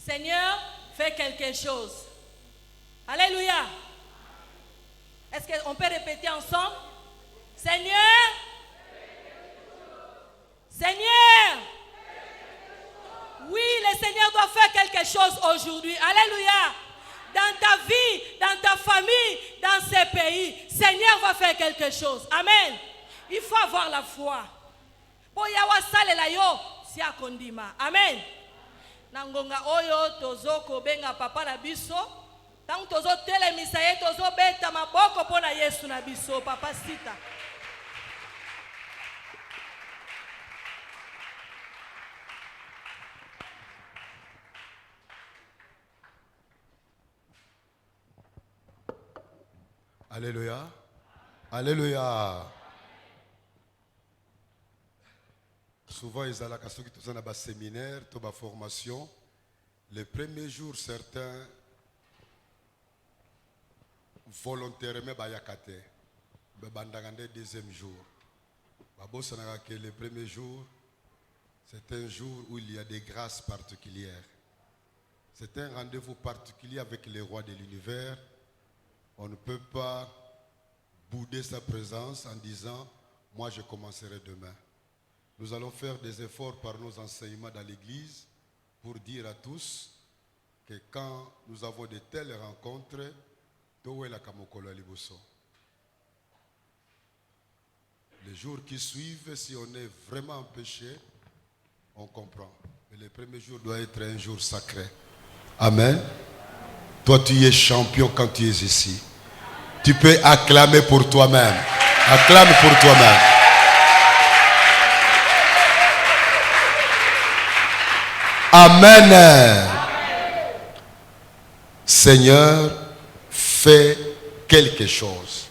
Seigneur, fais quelque chose. Alléluia. Est-ce qu'on peut répéter ensemble? Seigneur, Seigneur. Oui, le Seigneur doit faire quelque chose aujourd'hui. Alléluia. Dans ta vie, dans ta famille, dans ces pays, Seigneur va faire quelque chose. Amen. Il faut avoir la foi. Amen. Nangonga oyo tozo kobenga papa na biso. Tant tozo telemisa ye tozo beta maboko pona Yesu na biso papa sita. Alléluia. Alléluia. Souvent, ils ont la séminaire, la formation. Les premiers jours, certains volontairement bayakate. Le deuxième jour. Le premier jour, c'est un jour où il y a des grâces particulières. C'est un rendez-vous particulier avec les rois de l'univers. On ne peut pas bouder sa présence en disant « Moi, je commencerai demain ». Nous allons faire des efforts par nos enseignements dans l'Église pour dire à tous que quand nous avons de telles rencontres, les jours qui suivent, si on est vraiment empêché, on comprend. Mais le premier jour doit être un jour sacré. Amen. Toi, tu es champion quand tu es ici. Tu peux acclamer pour toi-même. Acclame pour toi-même. Amen. Seigneur, fais quelque chose.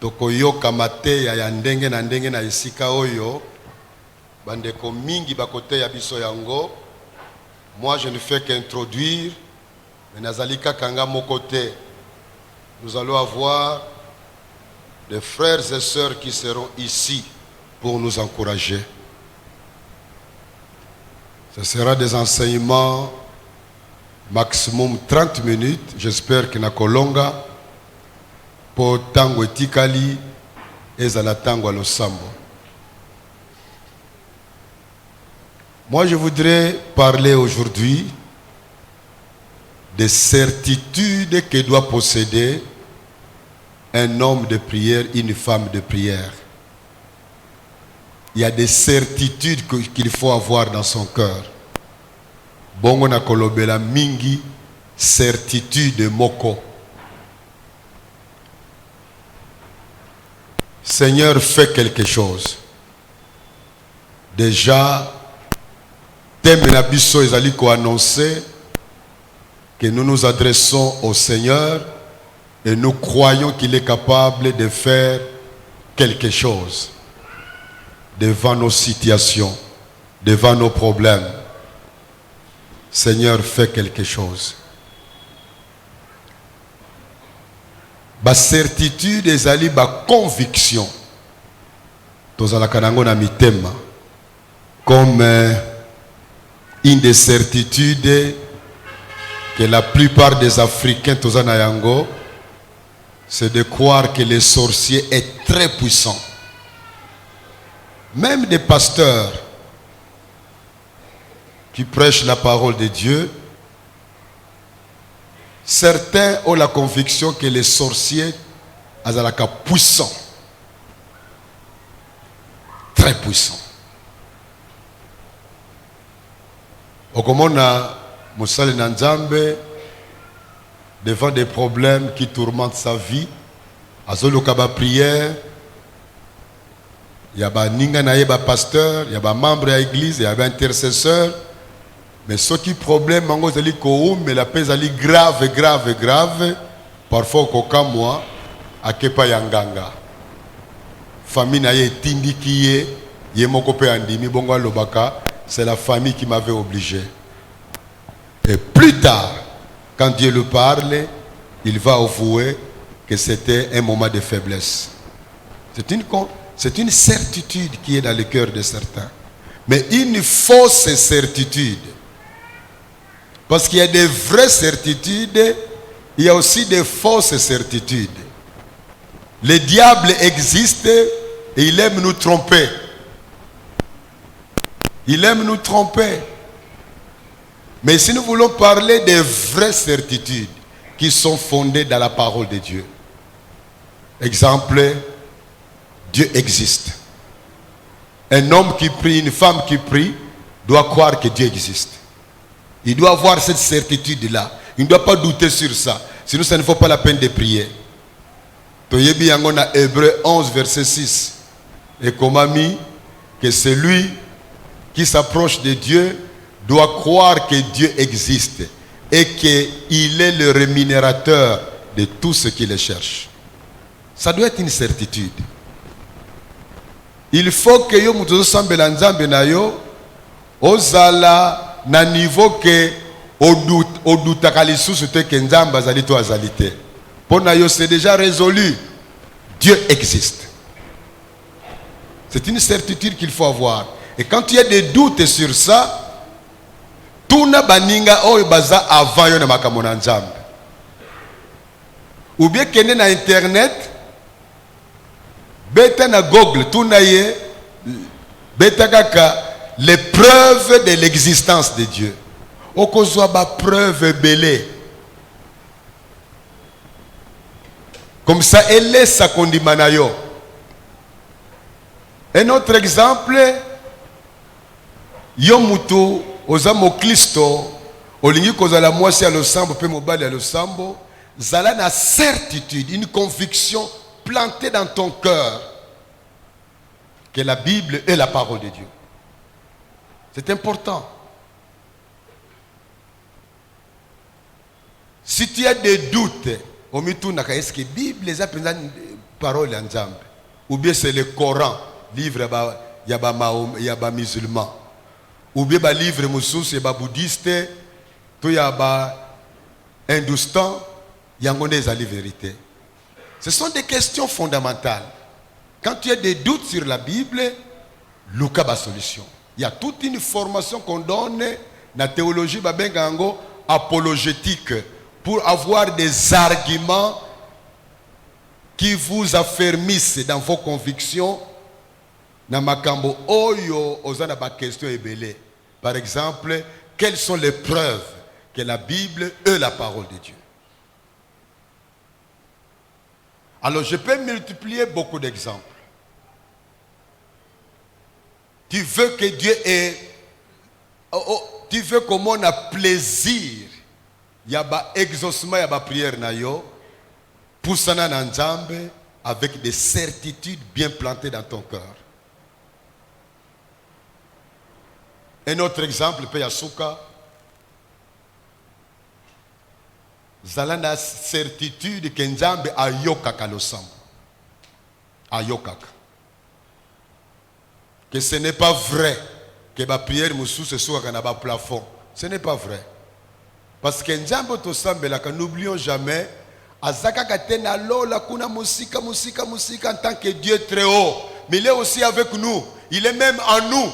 Tokoyo kamate ya ndenge na ndenge na isika oyo. Bandeko mingi bakote ya biso yango. Moi, je ne fais qu'introduire. Mais nazalika kanga mokote. Nous allons avoir des frères et sœurs qui seront ici pour nous encourager. Ce sera des enseignements maximum 30 minutes. J'espère que Nakolonga pour tango etikali ezala tango losambo. Moi, je voudrais parler aujourd'hui des certitudes que doit posséder un homme de prière, une femme de prière. Il y a des certitudes qu'il faut avoir dans son cœur. Bongo na kolobela mingi certitude moko. Seigneur, fais quelque chose. Déjà, thème na biso ezali ko annoncer que nous nous adressons au Seigneur et nous croyons qu'il est capable de faire quelque chose devant nos situations, devant nos problèmes. Seigneur, fais quelque chose. Ba certitude ezali ba conviction. Tozala kanango na mitema comme une des certitudes que la plupart des Africains tozana yango, c'est de croire que le sorcier est très puissant. Même des pasteurs qui prêchent la parole de Dieu, certains ont la conviction que les sorciers azalaka puissant, très puissant. Okomona Moussale Nanzambe devant des problèmes qui tourmentent sa vie, azolokaba prière, il y a ba ninga na yeba pasteur, il y a ba membre à l'église, il y a ba intercesseur. Mais ce qui problème mango zali ko mais la paix ali grave. Parfois koka moi akepa yanganga. Famille na ye tindi kiye ye moko pe andimi bongo lobaka, c'est la famille qui m'avait obligé. Et plus tard, quand Dieu le parle, il va avouer que c'était un moment de faiblesse. C'est une certitude qui est dans le cœur de certains. mais une fausse certitude. Parce qu'il y a des vraies certitudes, il y a aussi des fausses certitudes. Le diable existe et il aime nous tromper. Il aime nous tromper. Mais si nous voulons parler des vraies certitudes qui sont fondées dans la parole de Dieu. Exemple, Dieu existe. Un homme qui prie, une femme qui prie, doit croire que Dieu existe. Il doit avoir cette certitude-là. Il ne doit pas douter sur ça. Sinon, ça ne vaut pas la peine de prier. Toyebi yangona Hébreu 11, verset 6. Et comme ami, que celui qui s'approche de Dieu doit croire que Dieu existe et qu'il est le rémunérateur de tout ce qui le cherche. Ça doit être une certitude. Il faut que yo mutozo sambela nzambe na yo ozala na niveau que odutaka lisusu te ke nzambe azali to azali te. Pona yo c'est déjà résolu. Dieu existe. C'est une certitude qu'il faut avoir. Et quand il y a des doutes sur ça, tuna baninga oyo baza avant yo na makambo na nzambe. Ou bien kende na internet, beta na Google, tuna ye, beta kaka les preuves de l'existence de Dieu. Okozwa ba preuve belé. Comme ça, elle laisse sa condimanayo. Un autre exemple, Yomutu, Ozamo Kristo, Olingi Kozala Mwasi à l'Osambo, Pe Mobali à l'Osambo, Zala na certitude, une conviction plantée dans ton cœur que la Bible est la parole de Dieu. C'est important. Si tu as des doutes, est-ce que la Bible est la parole de Dieu? Ou bien c'est le Coran, livre il y a des musulmans. Ou bien le livre moussous, il y a des bouddhistes, il y a des hindouistans, il y a des vérités. Ce sont des questions fondamentales. Quand tu as des doutes sur la Bible, Luka ba solution. Il y a toute une formation qu'on donne dans la théologie apologétique pour avoir des arguments qui vous affermissent dans vos convictions. Dans makambo oyo ozana ba question ebele. Par exemple, quelles sont les preuves que la Bible est la parole de Dieu? Alors je peux multiplier beaucoup d'exemples. Tu veux que Dieu ait... tu veux que mon a plaisir. Il y a un exaucement, il y a une prière na yo. Poussana na nzambe avec des certitudes bien plantées dans ton cœur. Un autre exemple, peut yasuka. Zalana certitude que nzambe ayokaka losambo. Ayokaka. Que ce n'est pas vrai que la prière moussou se soit dans le plafond. Ce n'est pas vrai. Parce que nzambe to sambela, n'oublions jamais, azaka katena lola kuna musika en tant que Dieu très haut. Mais il est aussi avec nous. Il est même en nous.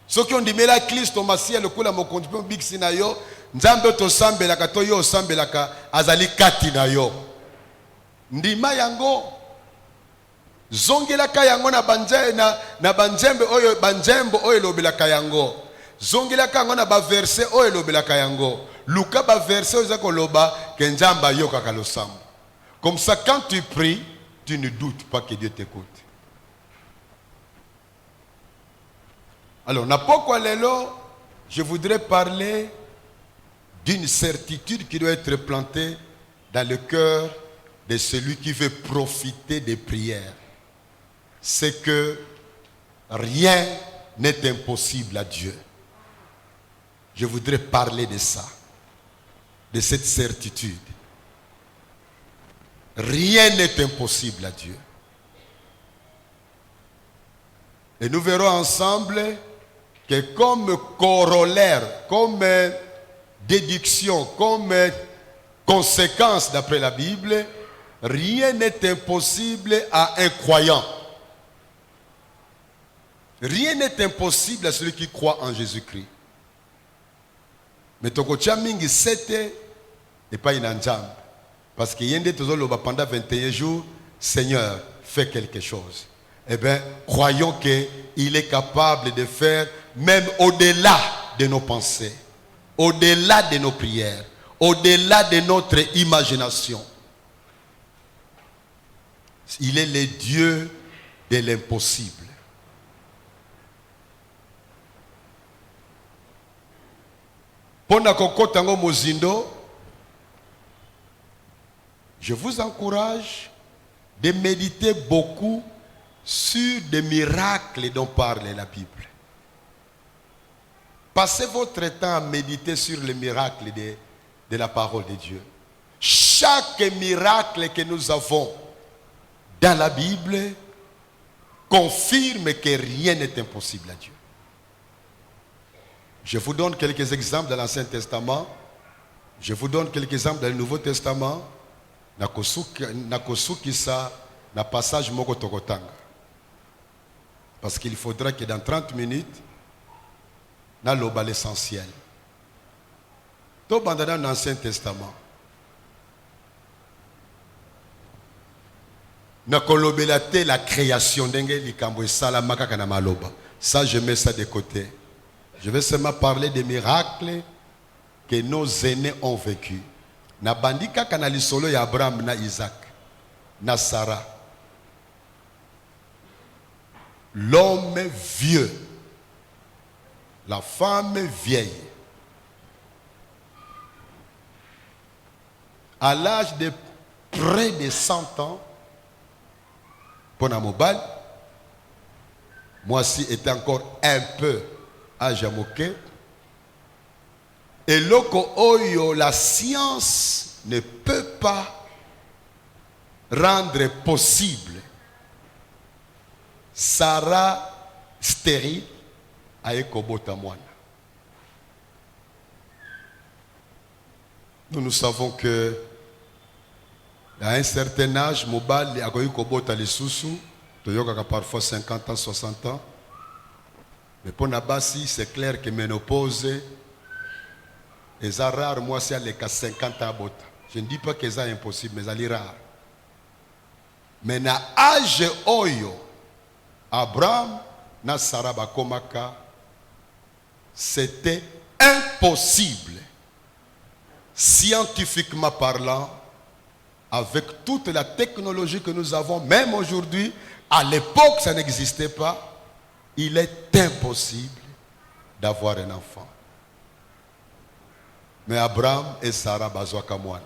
Ceux qui ont dit mais la Christ au Messie le kula mokondi pe big sinayo, nzambe to sambela ka to yo sambela ka azali kati na yo. Ndima yango zongela kayango na banjembe oyo banjembo oyo lobela kayango. Zongela kango na ba verset oyo lobela kayango. Luka ba verset oyo zako loba ke nzamba yoka kalosambo. Comme ça quand tu pries, tu ne doutes pas que Dieu t'écoute. Alors, je voudrais parler d'une certitude qui doit être plantée dans le cœur de celui qui veut profiter des prières. C'est que rien n'est impossible à Dieu. Je voudrais parler de ça, de cette certitude. Rien n'est impossible à Dieu. Et nous verrons ensemble que comme corollaire, comme déduction, comme conséquence d'après la Bible, rien n'est impossible à un croyant. Rien n'est impossible à celui qui croit en Jésus-Christ. Mais tokotia mingi sete et pas une enjambe. Parce qu'il y a des choses pendant 21 jours, Seigneur, fais quelque chose. Eh bien, croyons qu'il est capable de faire même au-delà de nos pensées, au-delà de nos prières, au-delà de notre imagination. Il est le Dieu de l'impossible. Pona kokotango mozindo, je vous encourage de méditer beaucoup sur des miracles dont parle la Bible. Passez votre temps à méditer sur les miracles de la parole de Dieu. Chaque miracle que nous avons dans la Bible confirme que rien n'est impossible à Dieu. Je vous donne quelques exemples dans l'Ancien Testament. Je vous donne quelques exemples dans le Nouveau Testament. Nakosukisa na passage moko tokotanga. Parce qu'il faudra que dans 30 minutes, na loba l'essentiel. To bandana dans l'Ancien Testament. Nakolobela te la création d'enge likambo esala makaka na maloba. Ça je mets ça de côté. Je vais seulement parler des miracles que nos aînés ont vécu. Na bandika kana lisolo ya Abraham na Isaac na Sarah. L'homme vieux, la femme vieille, à l'âge de près de 100 ans, pour la mobile, moi aussi était encore un peu âge à moquer. Et loko oyo, la science ne peut pas rendre possible. Sarah stérile a ekobota mwana. Nous savons que à un certain âge, mobile a ekobota les sous-sous, toyoka parfois 50 ans, 60 ans. Mais pour Nabasi, c'est clair que ménopause est rare. Moi, c'est à 50 ans. Je ne dis pas que c'est impossible, mais c'est rare. Mais à l'âge oyo, Abraham na Sarah bakomaka, c'était impossible, scientifiquement parlant, avec toute la technologie que nous avons, même aujourd'hui, à l'époque ça n'existait pas. Il est impossible d'avoir un enfant. Mais Abraham et Sarah bazwaka mwana.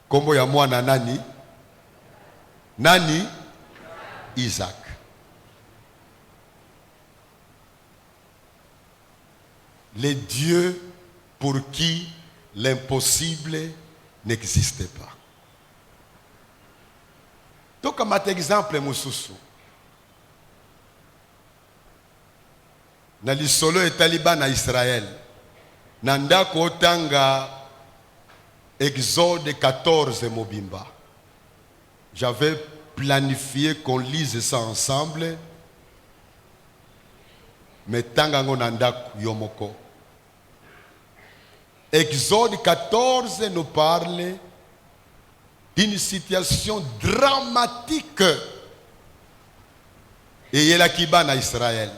Kombo ya mwana nani? Nani? Isaac. Le Dieu pour qui l'impossible n'existait pas. Donc, comme exemple, Moussousou. Na lisolo et taliban à Israël. Nanda kotanga Exode 14 Mobimba. J'avais planifié qu'on lise ça ensemble. Mais tangango nanda yomoko. Exode 14 nous parle d'une situation dramatique. Et il y a qui ban à Israël.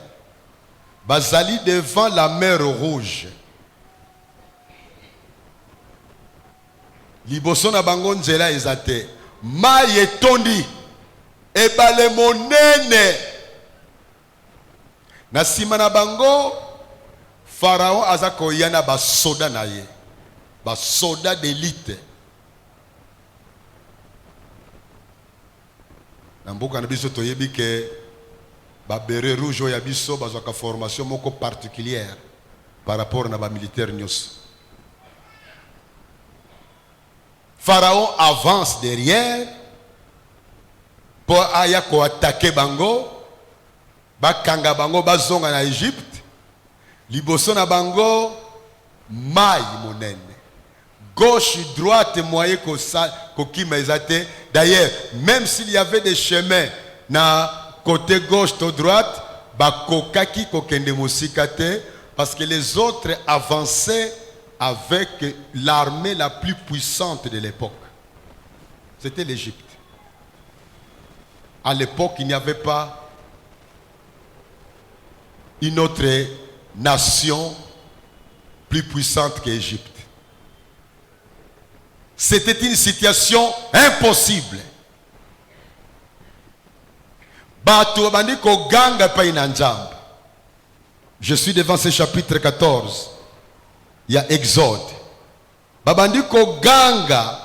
Bazali devant la mer Rouge. Liboso na bango nzela ezate. Mai etondi. Ebale monene. Na sima na bango, Pharaon azako yana ba soda na ye. Ba soda d'élite. Na mboka na biso toyebi ke ba beret rouge ya biso bazwaka formation moko particulière par rapport na ba militaire nyos. Pharaon avance derrière pour aya ko attaquer bango, bakanga bango bazonga na Égypte, liboso na bango mai monene. Gauche, droite, moyen ko kima ezate. D'ailleurs, même s'il y avait des chemins na côté gauche, côté droite, bakokaki kokende mosikate, parce que les autres avançaient avec l'armée la plus puissante de l'époque. C'était l'Égypte. À l'époque, il n'y avait pas une autre nation plus puissante que l'Égypte. C'était une situation impossible. Je suis devant ce chapitre 14. Il y a Exode. Babandiko Ganga.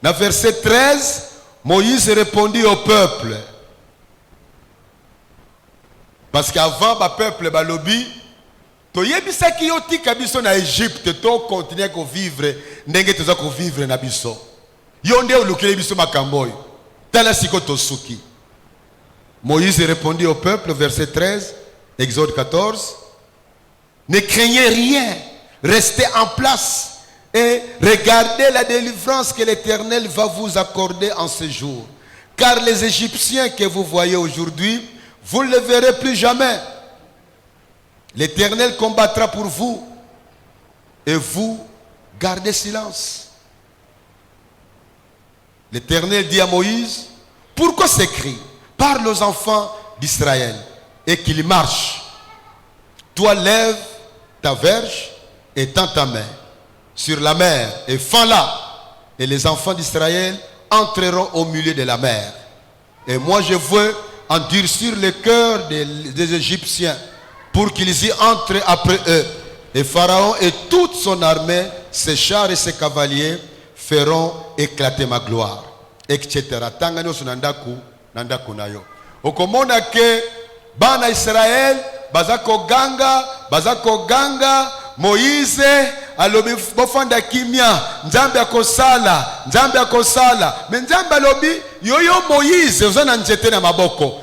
Dans verset 13, Moïse répondit au peuple. Parce qu'avant, le peuple balobi, toyebisa ki yoti kabiso na Égypte, to continuer à vivre, ndenge toza ko vivre na biso. Yonde olukele biso makamboy. Tala siko tosuki. Moïse répondit au peuple, verset 13, Exode 14. Ne craignez rien, restez en place et regardez la délivrance que l'Éternel va vous accorder en ce jour. Car les Égyptiens que vous voyez aujourd'hui, vous ne les verrez plus jamais. L'Éternel combattra pour vous et vous gardez silence. L'Éternel dit à Moïse, pourquoi ces cris? Parle aux enfants d'Israël et qu'ils marchent. Toi lève ta verge et tends ta main sur la mer et fends-la. Et les enfants d'Israël entreront au milieu de la mer. Et moi je veux endurcir le cœur des Égyptiens pour qu'ils y entrent après eux. Et Pharaon et toute son armée, ses chars et ses cavaliers feront éclater ma gloire. Etc. Tangano sunandaku nandaku nayo. Okomona ke bana Israël bazako ganga Moïse alobi bofanda kimia nzambe akosala mais nzambe alobi yoyo Moïse ozana nzete na maboko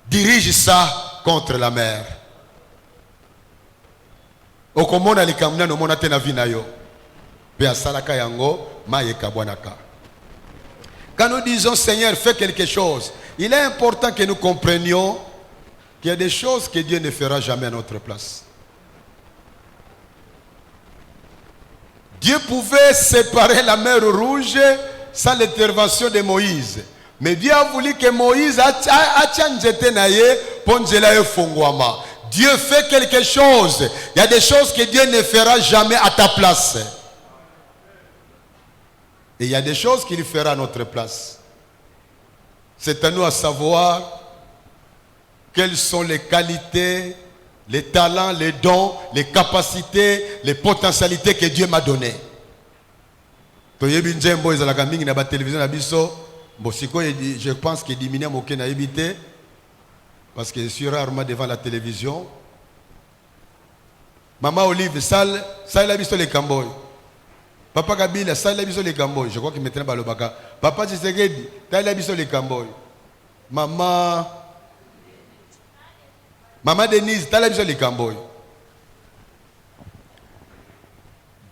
dirige ça contre la mer. Okomona likamuna no mona te na vina yo pe asalaka yango mayeka bwanaka. Quand nous disons Seigneur fais quelque chose, il est important que nous comprenions qu'il y a des choses que Dieu ne fera jamais à notre place. Dieu pouvait séparer la mer Rouge sans l'intervention de Moïse. Mais Dieu a voulu que Moïse Dieu fait quelque chose. Il y a des choses que Dieu ne fera jamais à ta place. Et il y a des choses qu'il fera à notre place. C'est à nous à savoir quelles sont les qualités, les talents, les dons, les capacités, les potentialités que Dieu m'a données. Je pense que diminue mon évité parce que je suis rarement devant la télévision. Maman Olive, salle la biso les Camboy. Papa Kabila, salle la biso les Camboy. Je crois qu'il maintenant balobaka. Papa Tshisekedi, salle la biso les Camboy. Maman Denise, salle la biso les Camboy.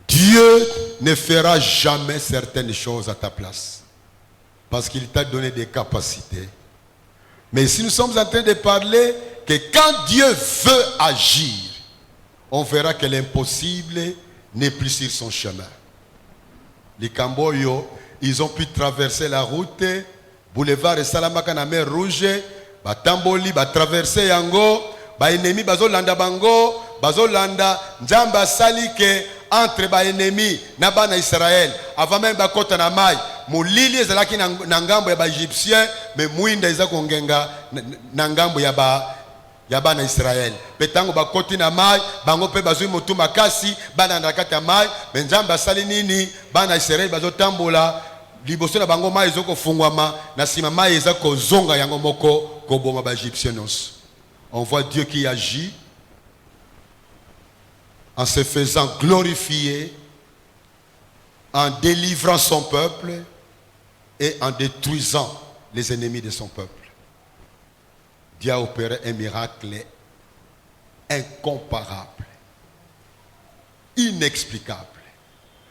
Dieu ne fera jamais certaines choses à ta place. Parce qu'il t'a donné des capacités. Mais si nous sommes en train de parler que quand Dieu veut agir, on verra que l'impossible n'est plus sur son chemin. Les Camboyo, ils ont pu traverser la route, boulevard et Salamaka na mer Rouge, Batamboli, traverser Yango, ennemi bazolanda bango, bazolanda Njamba salike entre ennemi na bana Israël. Avant même bakota na mai, mulili ezalaki na ngambo ya ba Égyptien, mais muinda eza kongenga na ngambo ya bana Israël. Petango bakoti na mai, bango pe bazui motu makasi, bana ndakata mai, mais Njamba sali nini, bana Israël bazotambola liboso na bango mai ezoko fungwama, na sima mai ezako zonga yango moko koboma ba Égyptien. On voit Dieu qui agit en se faisant glorifier, en délivrant son peuple et en détruisant les ennemis de son peuple. Dieu a opéré un miracle incomparable, inexplicable,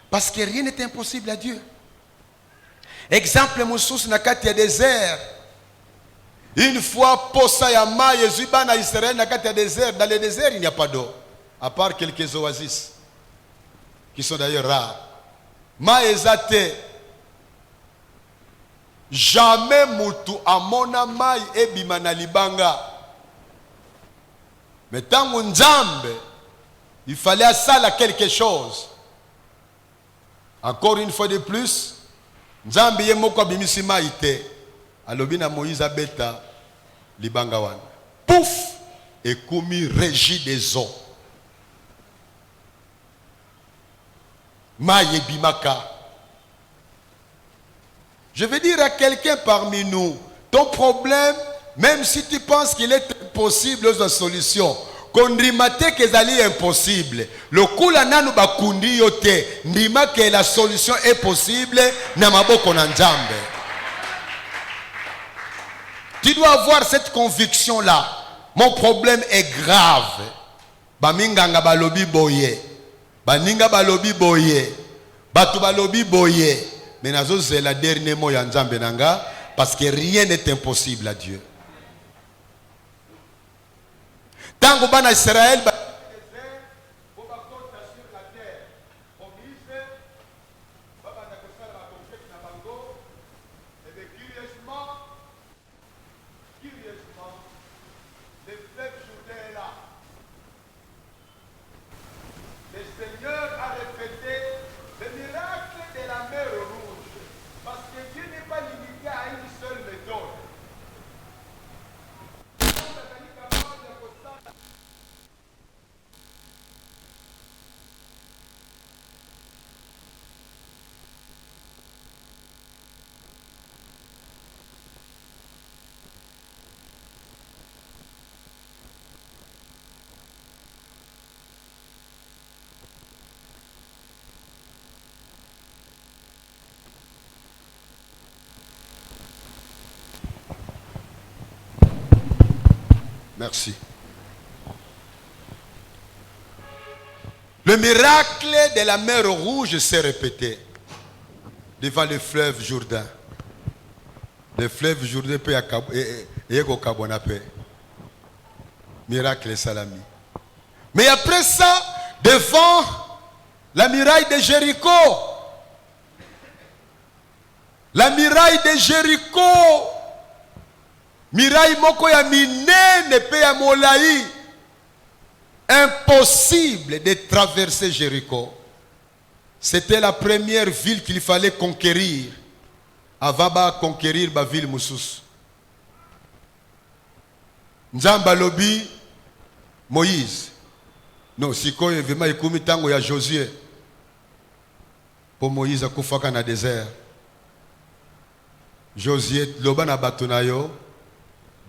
parce que rien n'est impossible à Dieu. Exemple, Moussous Nakati a désert. Une fois, posa ya ma Jésus bana Israël na kati ya désert. Dans le désert, il n'y a pas d'eau. À part quelques oasis. Qui sont d'ailleurs rares. Ma ezate. Jamais mutu amona mai ebima na libanga. Mais tant mon jambe, il fallait à ça quelque chose. Encore une fois de plus, Nzambe ye moko abimisi mai te. Alobi na Moïse abeta libanga wana. Pouf! Et komi régie des eaux. Mai ebimaka. Je veux dire à quelqu'un parmi nous, ton problème, même si tu penses qu'il est impossible, la solution. Kondrimate kezali impossible. Le kula nanu bakundi yote. Ndima que la solution est possible. Namaboko na Nzambe. Tu dois avoir cette conviction-là. Mon problème est grave. Baminganga balobi boye. Baninga balobi boye. Batu balobi boye. Mais nazo c'est la dernière mot ya Nzambe nanga. Parce que rien n'est impossible à Dieu. Tango bana Israël Merci. Le miracle de la mer Rouge s'est répété devant le fleuve Jourdain. Le fleuve Jourdain peut être miracle salami. Mais après ça, devant la muraille de Jéricho, la muraille de Jéricho, miraille moko ya minene pe ya molai, impossible de traverser Jéricho. C'était la première ville qu'il fallait conquérir avant de conquérir la ville Moussous. Nzamba lobi Moïse. Non, si quoi vraiment ikumi tango ya Josué. Pour Moïse akufaka na désert. Josué loba na batunayo.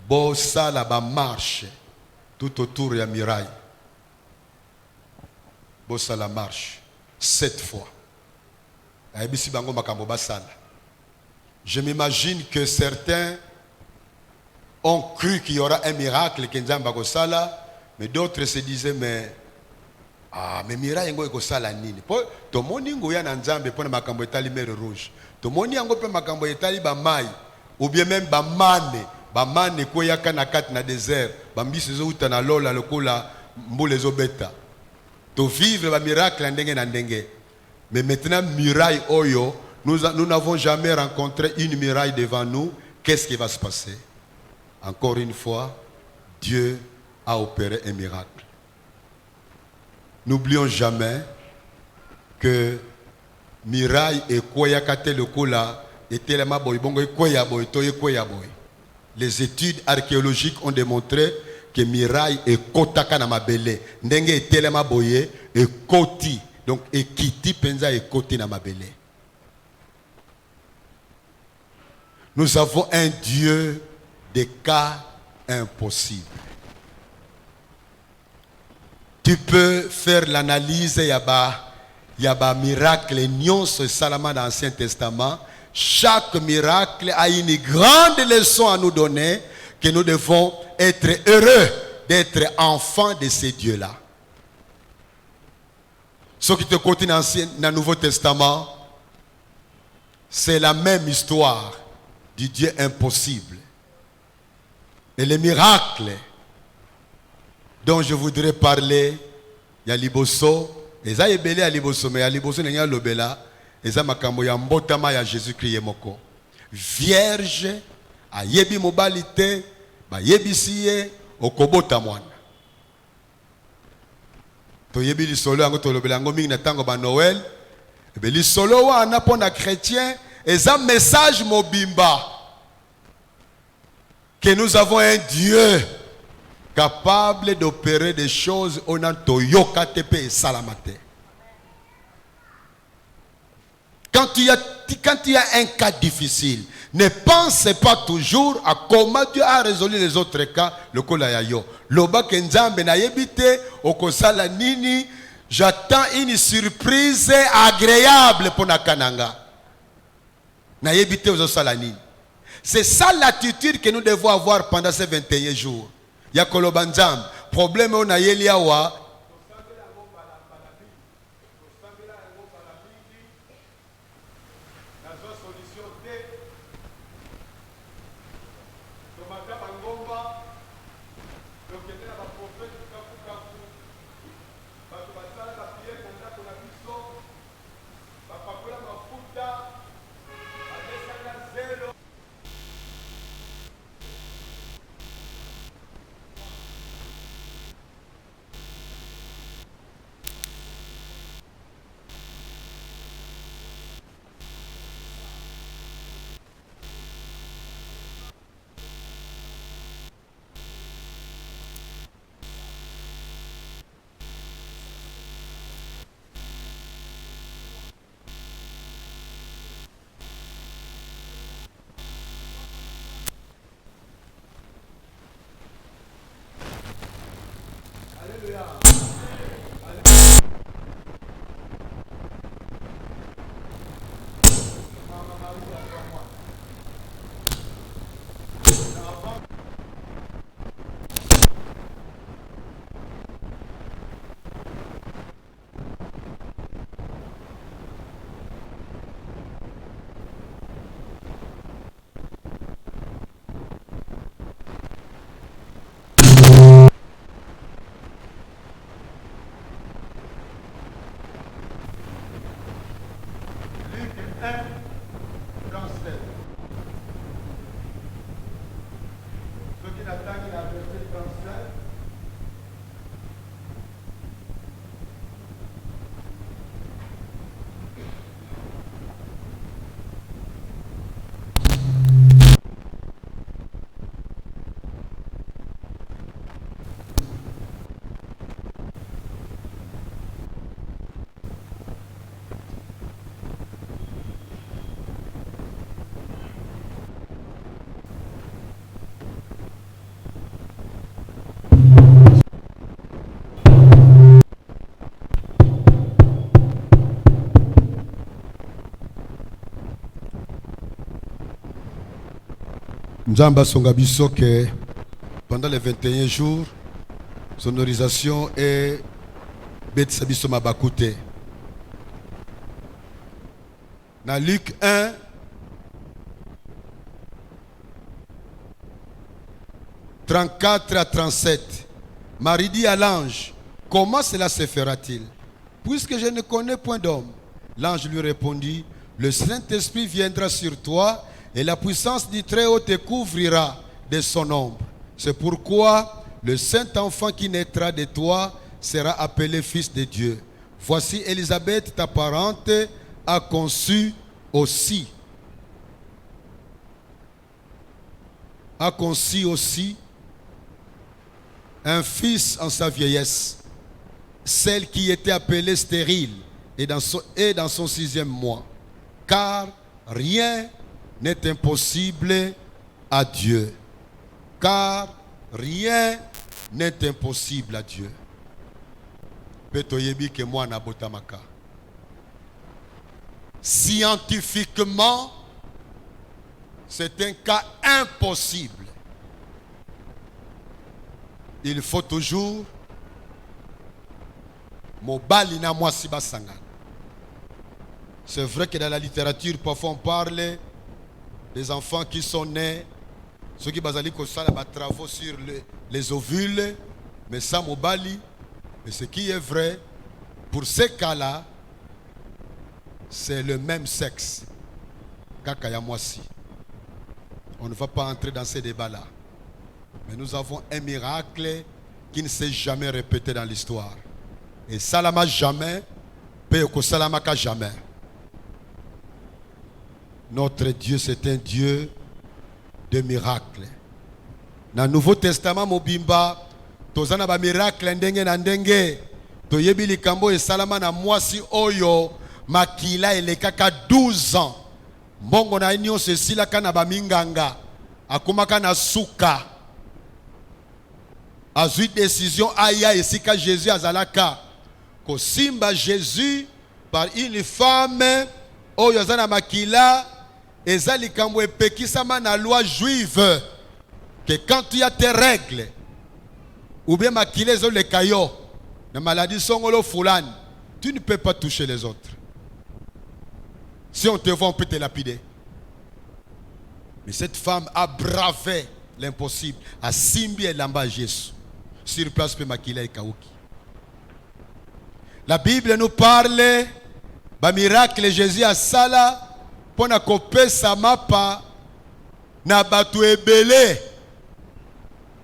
Bossa la ba marche tout autour de la muraille. Bossa la marche 7 fois. Je m'imagine que certains ont cru qu'il y aura un miracle qui mais d'autres se disaient mais miraille ngo ekosala nini? To moni ngo ya na Nzambe pona makambo etali mer rouge. To moni yango pe makambo etali ba mai ou bien même ba mane. Bamane koyaka na kati na désert bambisi zouta na lola lokola mbule zobeta to vivre ba miracle ndenge na ndenge. Mais maintenant muraille oyo nous n'avons jamais rencontré une muraille devant nous. Qu'est-ce qui va se passer? Encore une fois, Dieu a opéré un miracle. N'oublions jamais que muraille et koyaka te lokola était la maboy bongo koya boy to koya boy. Les études archéologiques ont démontré que miraille est kotaka na mabele. Ndenge etelema boye et koti. Donc ekiti penza et koti na mabele. Nous avons un Dieu des cas impossibles. Tu peux faire l'analyse yaba miracle nyonso salama dans l'Ancien Testament. Chaque miracle a une grande leçon à nous donner, que nous devons être heureux d'être enfants de ces dieux-là. Ce qui te continue dans le Nouveau Testament, c'est la même histoire du Dieu impossible. Et les miracles dont je voudrais parler, il y a liboso, et ça est belé à liboso, mais à liboso il y a l'obéla, et ça makambo ya mbotama ya Jésus-Christ moko. Vierge, a yebi mobilité, ba yebi siye, okobota mwana. To yebi li solo ango to lobela ango mingi na tango ba Noël, et be li solo wana pona chrétien, et ça message mobimba. Que nous avons un Dieu capable d'opérer des choses au Nantoyoka Tepe et Salamate. Quand il y a un cas difficile, ne pensez pas toujours à comment Dieu a résolu les autres cas. Le Kolayayo. Loba Kenzambe na yebite, okosala nini, j'attends une surprise agréable pour Nakananga. Na yebite osala nini. C'est ça l'attitude que nous devons avoir pendant ces 21 jours. Yakolobanzam, problème on a yeliawa. Nzamba Songabiso que pendant les 21 jours, sonorisation est Betsabiso Mabakute. Dans Luc 1, « 34 à 37, Marie dit à l'ange, comment cela se fera-t-il? Puisque je ne connais point d'homme. L'ange lui répondit, le Saint-Esprit viendra sur toi et la puissance du Très-Haut te couvrira de son ombre. C'est pourquoi le Saint-Enfant qui naîtra de toi sera appelé Fils de Dieu. Voici Élisabeth, ta parente, a conçu aussi. Un fils en sa vieillesse, celle qui était appelée stérile est dans son 6e mois. Car rien n'est impossible à Dieu. Car rien n'est impossible à Dieu. Scientifiquement, c'est un cas impossible. Il faut toujours c'est vrai que dans la littérature, parfois on parle des enfants qui sont nés Ceux qui bazali kosala ba travaux sur les ovules, mais sans mobali, mais ce qui est vrai, pour ces cas-là, c'est le même sexe. Kakaya Mwasi. On ne va pas entrer dans ces débats-là. Mais nous avons un miracle qui ne s'est jamais répété dans l'histoire. Et Salama jamais, Peyoko Salamaka jamais. Notre Dieu, c'est un Dieu de miracles. Dans le Nouveau Testament, Mobimba, tozana ba miracle ndenge na ndenge. Toyebi likambo et Salama na Mwasi oyo makila elekaka 12 ans. Mbongo na inyo sesila kana ba minganga. Akumaka na suka. Azui décision aya esika Jésus azalaka. Ko simba Jésus par une femme oyo azana makila. Ezali kambo epekisama na loi juive que quand tu as tes règles ou bien makila zo le kayo na maladie songolo fulani, tu ne peux pas toucher les autres. Si on te voit, on peut te lapider. Mais cette femme a bravé l'impossible, a simbi et lamba Jésus sur place pe makila et kauki. La Bible nous parle ba miracle Jésus a sala pour na kopesa mapa na batu ebele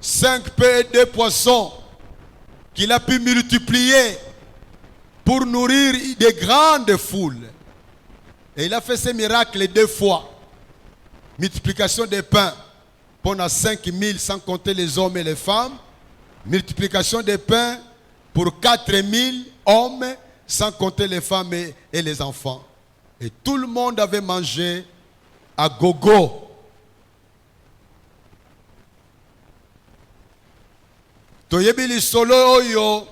5 pains et 2 poissons qu'il a pu multiplier pour nourrir de grandes foules. Et il a fait ces miracles 2 fois. Multiplication des pains pour 5000 sans compter les hommes et les femmes. Multiplication des pains pour 4000 hommes sans compter les femmes et les enfants. Et tout le monde avait mangé à gogo. Toyebi li solo oyo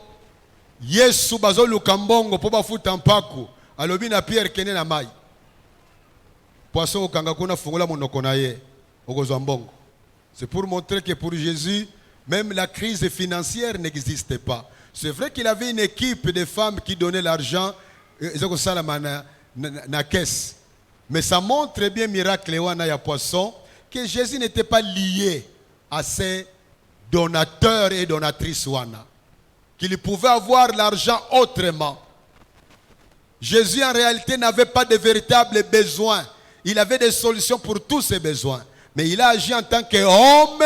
Yesu bazo lukambongo po bafuta mpaku. Alobi na Pierre kene na mai. Poisson okanga kuna fungola monoko na ye. Okozwa mbongo. C'est pour montrer que pour Jésus, même la crise financière n'existait pas. C'est vrai qu'il avait une équipe de femmes qui donnaient l'argent. Na caisse. Mais ça montre bien miracle wana ya poisson que Jésus n'était pas lié à ces donateurs et donatrices wana, qu'il pouvait avoir l'argent autrement. Jésus en réalité n'avait pas de véritables besoins. Il avait des solutions pour tous ses besoins, mais il a agi en tant qu'homme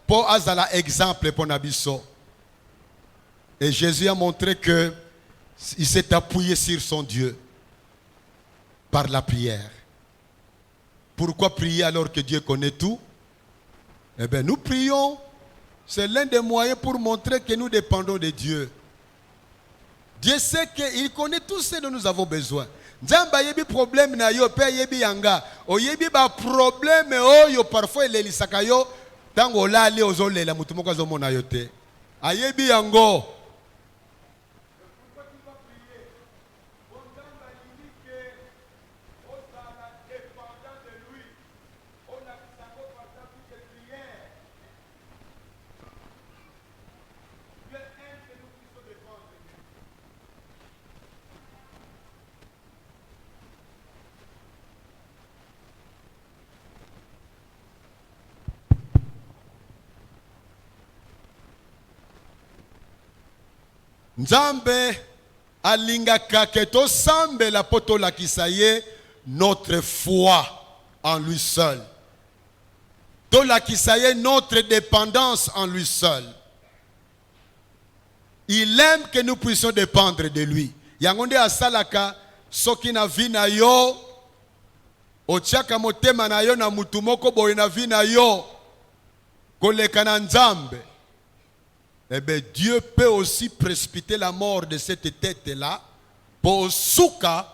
pour azala exemple pour Nabiso. Et Jésus a montré que il s'est appuyé sur son Dieu par la prière. Pourquoi prier alors que Dieu connaît tout? Eh bien, nous prions. C'est l'un des moyens pour montrer que nous dépendons de Dieu. Dieu sait qu'il connaît tout ce dont nous avons besoin. Nzamba yebi problème na yo pe yebi yanga. O yebi ba problème oyo parfois il elisaka yo tango lali ozolela mutu moko azomona yo te. Ayebi yango. Nzambe alingaka ke to sambe la poto la kisaye notre foi en lui seul. To la kisaye notre dépendance en lui seul. Il aime que nous puissions dépendre de lui. Yangonde asalaka soki na vi na yo otiaka motema na yo na mutu moko boye na vi na yo koleka na Nzambe. Eh bien, Dieu peut aussi précipiter la mort de cette tête-là pour souka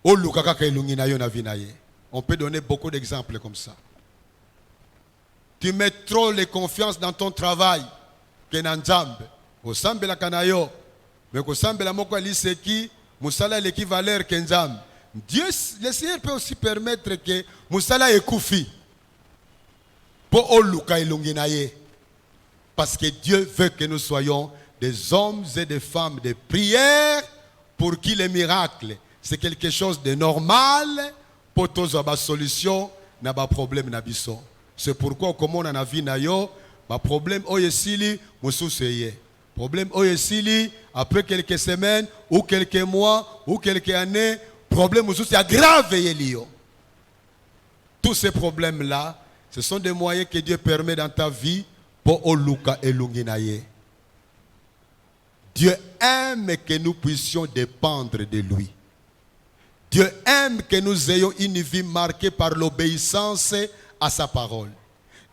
au lukaka kailungina yo na vinaye. On peut donner beaucoup d'exemples comme ça. Tu mets trop de confiance dans ton travail que na Nzambe. Osambe la kanayo, mais osambe la moko liseki musala l'équivalent que Nzambe. Dieu, le Seigneur peut aussi permettre que musala ekufi pour au luka ilungina ye. Parce que Dieu veut que nous soyons des hommes et des femmes de prière pour qui les miracles, c'est quelque chose de normal pour tous les solutions, n'a pas problème n'a biso. C'est pourquoi, comme on en a vu, ma problème, oyesili, moussouseye. Problème, oyesili, après quelques semaines, ou quelques mois, ou quelques années, problème, moussouseye, grave, yelio. Tous ces problèmes-là, ce sont des moyens que Dieu permet dans ta vie pour Oluka et Lunginaye. Dieu aime que nous puissions dépendre de lui. Dieu aime que nous ayons une vie marquée par l'obéissance à sa parole.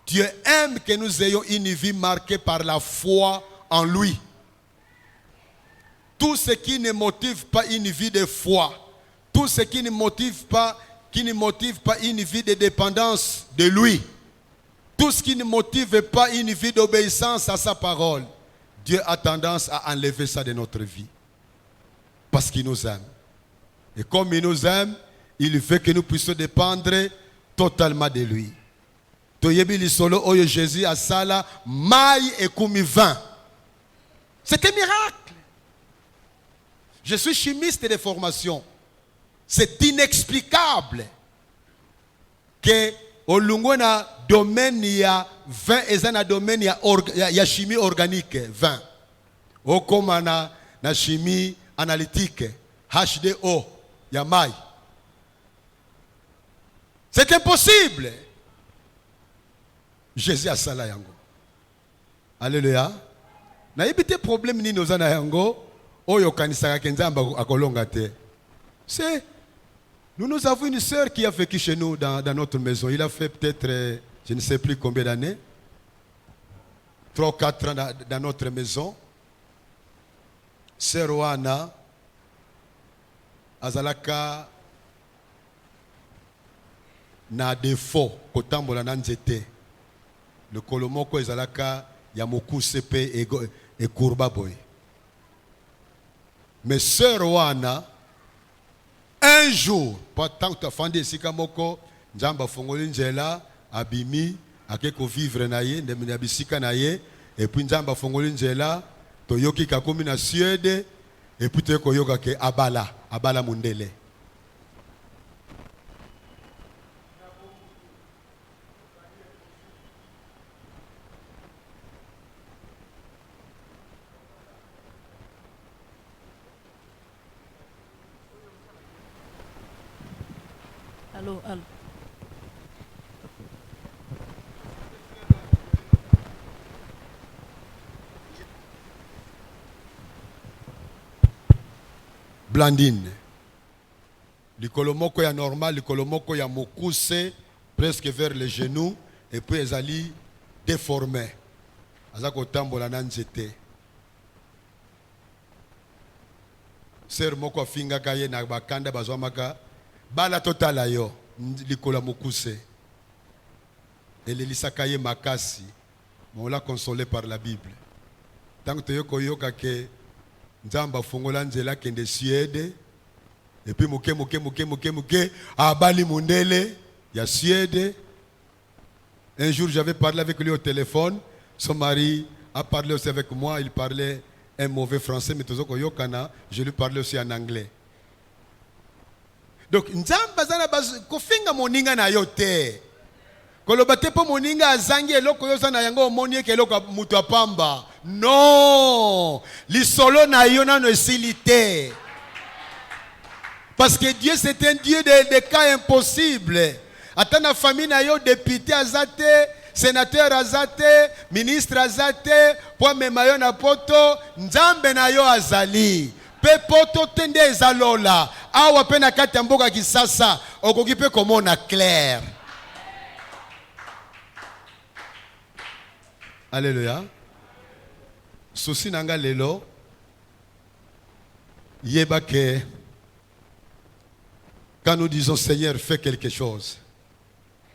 Dieu aime que nous ayons une vie marquée par la foi en lui. Tout ce qui ne motive pas une vie de foi, tout ce qui ne motive pas une vie de dépendance de lui, tout ce qui ne motive pas une vie d'obéissance à sa parole, Dieu a tendance à enlever ça de notre vie. Parce qu'il nous aime. Et comme il nous aime, il veut que nous puissions dépendre totalement de lui. Toyebi lisolo oyo Jésus a sala maï et koumi 20. C'est un miracle. Je suis chimiste de formation. C'est inexplicable que au lungona domaine ya 20 ezana domaine ya chimie organique 20. Au komana na chimie analytique H2O ya mai. C'est impossible. Jésus a sala yango. Alléluia. Na ibite problème ni nozana yango oyo kanisaka kenzamba akolonga te. C'est nous avons une sœur qui a vécu chez nous dans notre maison. Il a fait peut-être, je ne sais plus combien d'années, 3 ou 4 ans dans notre maison. Sœur Wana, Azalaka, na défaut, kotambola na nzete. Le kolomoko Azalaka, yamoku sepe et courba boy. Mais Sœur Wana, un jour, pas tant que tu as fondé Sikamoko, Njamba Fongoli Njela, Abimi, Akeko vivre naye, Ndemina naye, et puis Njamba Fongoli Njela, Toyoki Kakomi na Suède, et puis Toyoko Yoga ke Abala Mundele. Allô. Blandine. Likolomoko ya normal, likolomoko ya mokuse, presque vers les genoux, et puis ezali déformé. Azako tambola na nzete. Sœur moko afinga kaye na bakanda bazwamaka. Bala totala yo likola mokuse. Et l'elisakaye makasi. On l'a consolé par la Bible. Tant que tu yoka ke Nzamba fongola nzela kende Suède. Et puis moke abali mundele ya Suède. Un jour j'avais parlé avec lui au téléphone. Son mari a parlé aussi avec moi. Il parlait un mauvais français, mais tozoko yokana, je lui parlais aussi en anglais. Donc, Nzamba zana kofinga moninga na yote. Koloba te po moninga azangi eloko yo zana yango omoni ke eloko mutu apamba. Non! Lisolo na yo nano esilite. Parce que Dieu c'est un Dieu de cas impossibles. Ata na famille na yo député azate, sénateur azate, ministre azate, po memayo na poto, Nzambe na yo azali. Pe poto tende ezalola. Awa pe na kati ya mboka Kisasa okoki pe komona clair. Alléluia. Souci nanga lelo yeba ke quand nous disons Seigneur fais quelque chose,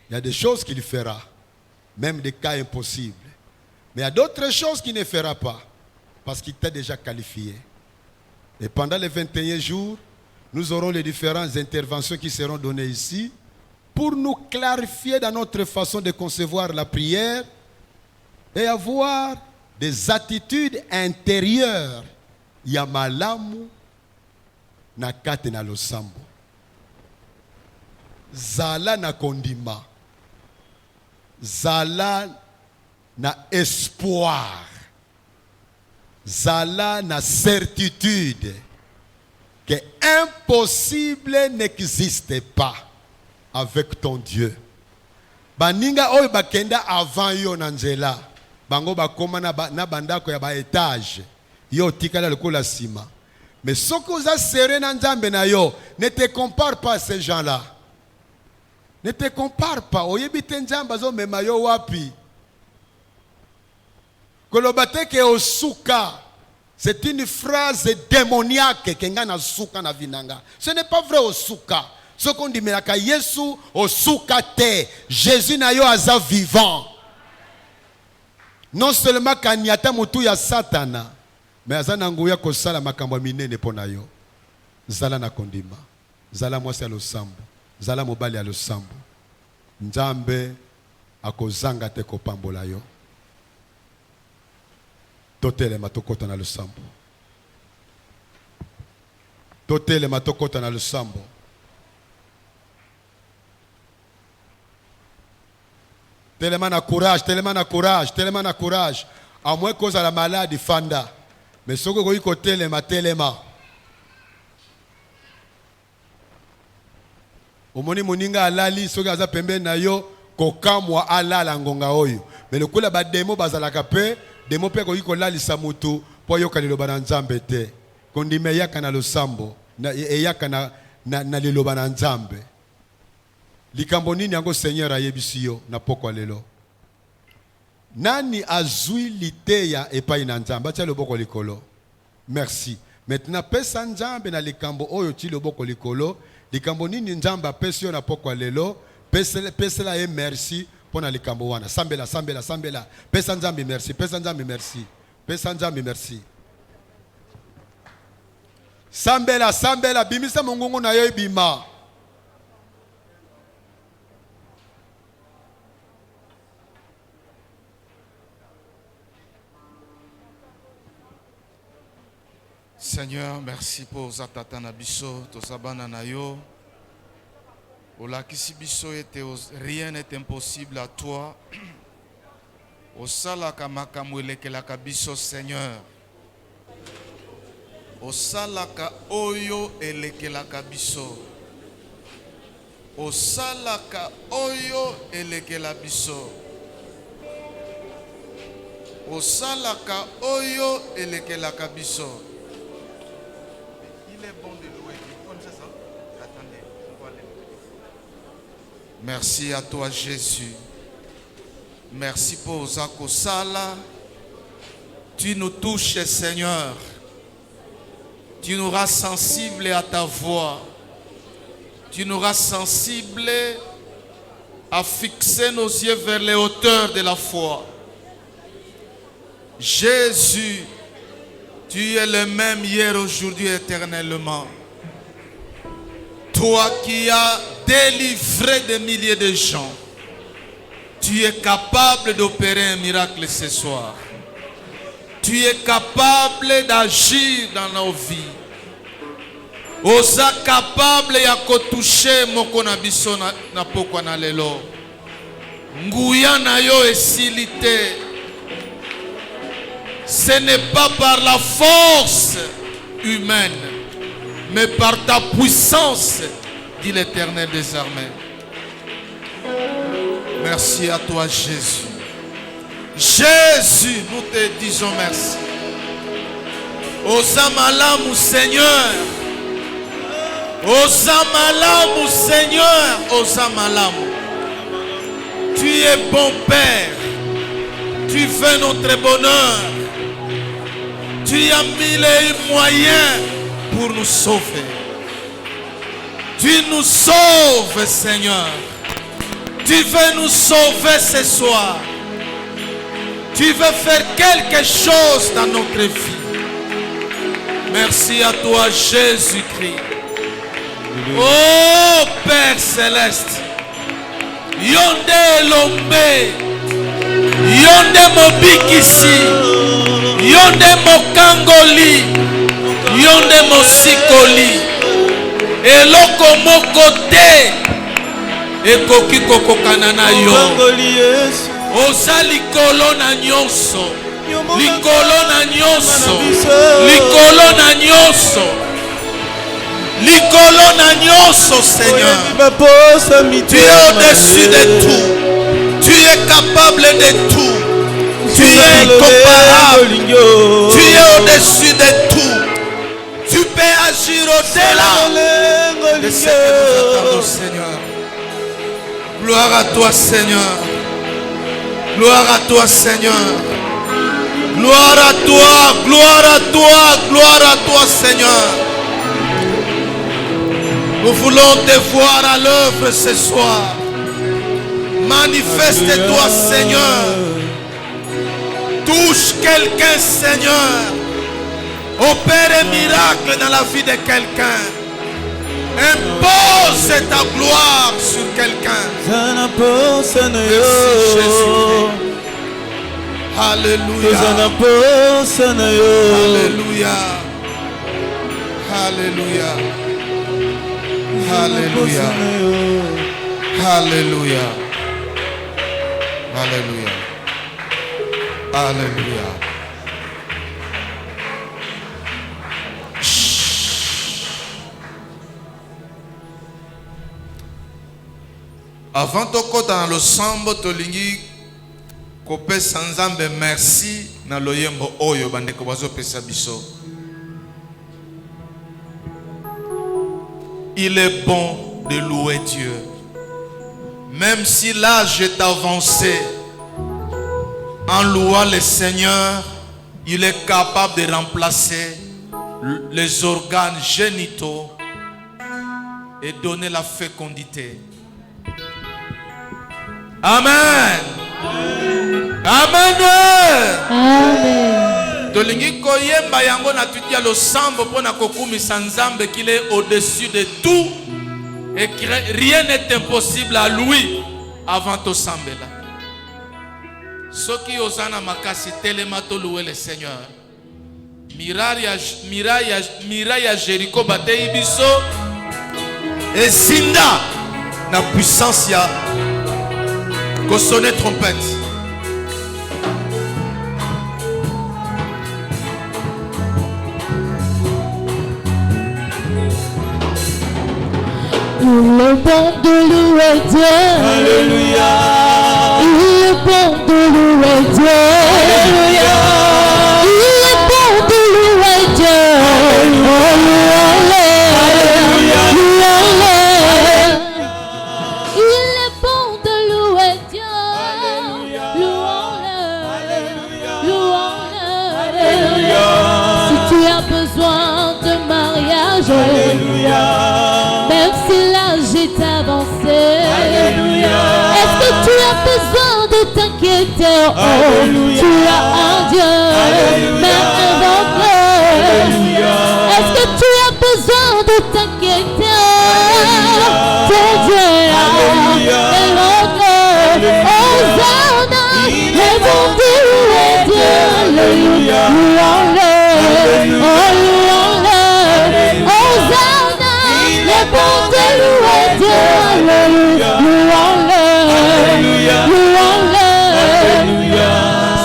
il y a des choses qu'il fera, même des cas impossibles. Mais il y a d'autres choses qu'il ne fera pas parce qu'il t'a déjà qualifié. Et pendant les 21 jours, nous aurons les différentes interventions qui seront données ici pour nous clarifier dans notre façon de concevoir la prière et avoir des attitudes intérieures. Yamalamu na kate na losambo. Zala na kondima. zala na espoir, zala na certitude que impossible n'existe pas avec ton Dieu. Baninga oyo bakenda avant yo na nzela, bango bakoma na bandako ya ba étage, yo tikala lokola sima. Mais ce que vous avez serré dans Nzambe na yo, ne te compare pas à ces gens-là. Ne te compare pas. Oyebite Nzambe zo mema yo wapi. Kolobate ke osuka. C'est une phrase démoniaque kenga na suka na vinanga. Ce n'est pas vrai osuka. Ce qu'on dit melaka Yesu osuka te. Jésus na yo aza vivant. Non seulement kanyata mutu ya Satana, mais azana nguya kosala makambo minene pona yo. Zala na kondima. Zala mwasi ya losambo. Zala mobali ya losambo. Nzambe akozanga te kopambola yo. Totele matokota na losambo. Totele matokota na losambo. Tellement na courage, tellement na courage, tellement na courage. À moins cause à la maladie fanda. Mais ce que vous avez telema telema. Omoni moninga alali soki aza pembe na yo kokamwa alala ngonga oyo. Mais le kola ba demo bazalaka pe, demo pe ko yiko lalisa mutu po yoka liloba na Nzambe te. Kondime yaka na losambo, na yaka na liloba na Nzambe. Likambo nini yango Seigneur ayebisi yo na pokwa lelo. Nani azui liteya epai na Nzambe atia loboko likolo. Merci. Maintenant pesa Nzambe na likambo oyo ti loboko likolo. Likambo nini Nzambe apesi yo na pokwa lelo. Pesela e merci pona likambo wana. Sambela sambela sambela. Pesa Nzambe merci. Pesa Nzambe merci. Pesa Nzambe merci. Sambela sambela bimisa mongongo na yo ibima. Seigneur, merci pour Zatata na biso, Tosabana na yo. Olakisi biso ete rien n'est impossible à toi. Osalaka makambo elekelaka biso Seigneur. Osalaka oyo elekelaka biso. Osalaka oyo elekela biso. Osalaka oyo elekelaka biso. Il est bon de louer. Vous connaissez ça? Attendez, on va aller. Merci à toi Jésus. Merci pour Zako Sala. Tu nous touches Seigneur. Tu nous rends sensibles à ta voix. Tu nous rends sensibles à fixer nos yeux vers les hauteurs de la foi. Jésus, tu es le même hier, aujourd'hui, éternellement. Toi qui as délivré des milliers de gens, tu es capable d'opérer un miracle ce soir. Tu es capable d'agir dans nos vies. Osa capable ya kotoucher moko na biso na pokwa na lelo. Nguya na yo esilite. Ce n'est pas par la force humaine, mais par ta puissance, dit l'Éternel des armées. Merci à toi, Jésus. Jésus, nous te disons merci. Osamalamu, Seigneur. Osamalamu, Seigneur. Osamalamu. Tu es bon Père. Tu fais notre bonheur. Tu as mis les moyens pour nous sauver. Tu nous sauves, Seigneur. Tu veux nous sauver ce soir. Tu veux faire quelque chose dans notre vie. Merci à toi, Jésus-Christ. Oh Père Céleste. Yonde Lombe. Yonde Mobikisi. Yonde Mokangoli. Yonde Mosikoli. Eloko Mokote. ekoki kokokana na yo. Oza likolo na nyonso, likolo na nyonso, likolo na nyonso, likolo na nyonso, Seigneur. Tu es au-dessus de tout, tu es capable de tout, tu es incomparable, tu es au-dessus de tout, tu peux agir au-delà de ce que nous attendons, Seigneur. Gloire à toi, Seigneur. Gloire à toi, Seigneur. Gloire à toi, gloire à toi, gloire à toi, Seigneur. Nous voulons te voir à l'œuvre ce soir. Manifeste-toi, Seigneur. Touche quelqu'un, Seigneur. Opère un miracle dans la vie de quelqu'un. Impose ta gloire sur quelqu'un. Merci Jésus. Alléluia. Alléluia. Alléluia. Alléluia. Alléluia. Alléluia. Alléluia. Avant de kota na losambo tolingi kopesa Nzambe merci na loyembo oyo bandeko bazopesa biso. Il est bon de louer Dieu. Même si l'âge est avancé, en louant le Seigneur, il est capable de remplacer les organes génitaux et donner la fécondité. Amen. Amen. Amen. Tolingi koyemba yango na tutia losambo pona kokumisa Nzambe qu'il est au-dessus de tout et que rien n'est impossible à lui avant to sambela. Soki osana makasi telema to louer le Seigneur. Mira ya Jéricho batei biso et sinda na puissance ya ko sonner trompette. Il est bon de louer Dieu. Alléluia. Il est bon de louer Dieu. Alléluia. Il est bon de louer Dieu. Alléluia. Il est bon de louer Dieu. Louons-le. Louons-le. Alléluia. Si tu as besoin de mariage, Alléluia. même si l'âge est avancé, Alléluia. est-ce que tu as besoin de t'inquiéter? Oh, Alléluia. tu as un Dieu, Alléluia. mais invoque-le. Alléluia. Est-ce que tu as besoin de t'inquiéter? Ton Dieu est là, Alléluia. invoque-le. Hosanna, les bons Dieu, Alléluia. louons-le, Alléluia. oh louons-le. Hosanna, les bons Dieu, louez-Dieu, Alléluia. louons-le, Alléluia. louons-le. Alléluia.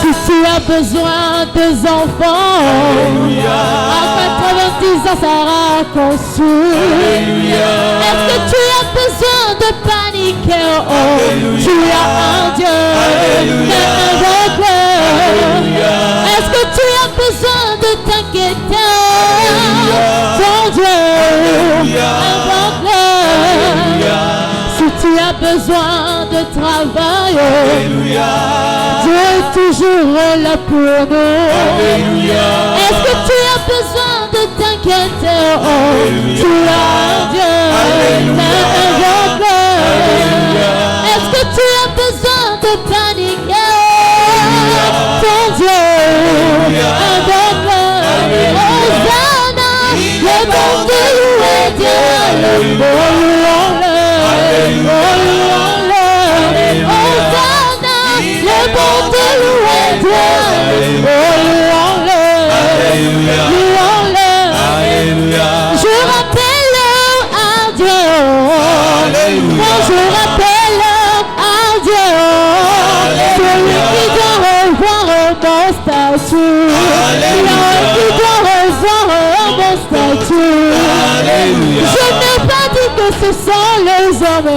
Si tu as besoin des enfants, Alléluia. à 90 ans ça sera conçu. Alléluia. Est-ce que tu as besoin de paniquer? Oh, Alléluia. tu as un Dieu, Alléluia. mais invoque-le. Alléluia. Est-ce que tu as besoin de t'inquiéter? Alléluia. Ton Dieu, Alléluia. invoque-le. Alléluia. Si tu as besoin de travail, Alléluia. Dieu est toujours là pour nous. Alléluia. Est-ce que tu as besoin de t'inquiéter? Oh, Alléluia. tu as un Dieu, Alléluia. mais invoque-le. Alléluia. Est-ce que tu as besoin de paniquer? Ton Dieu, invoque-le. Hosanna, le bon Dieu, louez Dieu, oh louons-le, oh louons-le. Hosanna, le bon Dieu, louez Dieu, oh louons-le, louons-le. Alléluia. Je rappelle à Dieu, Alléluia. quand je rappelle Alléluia. Je n'ai pas dit que ce sont les hommes.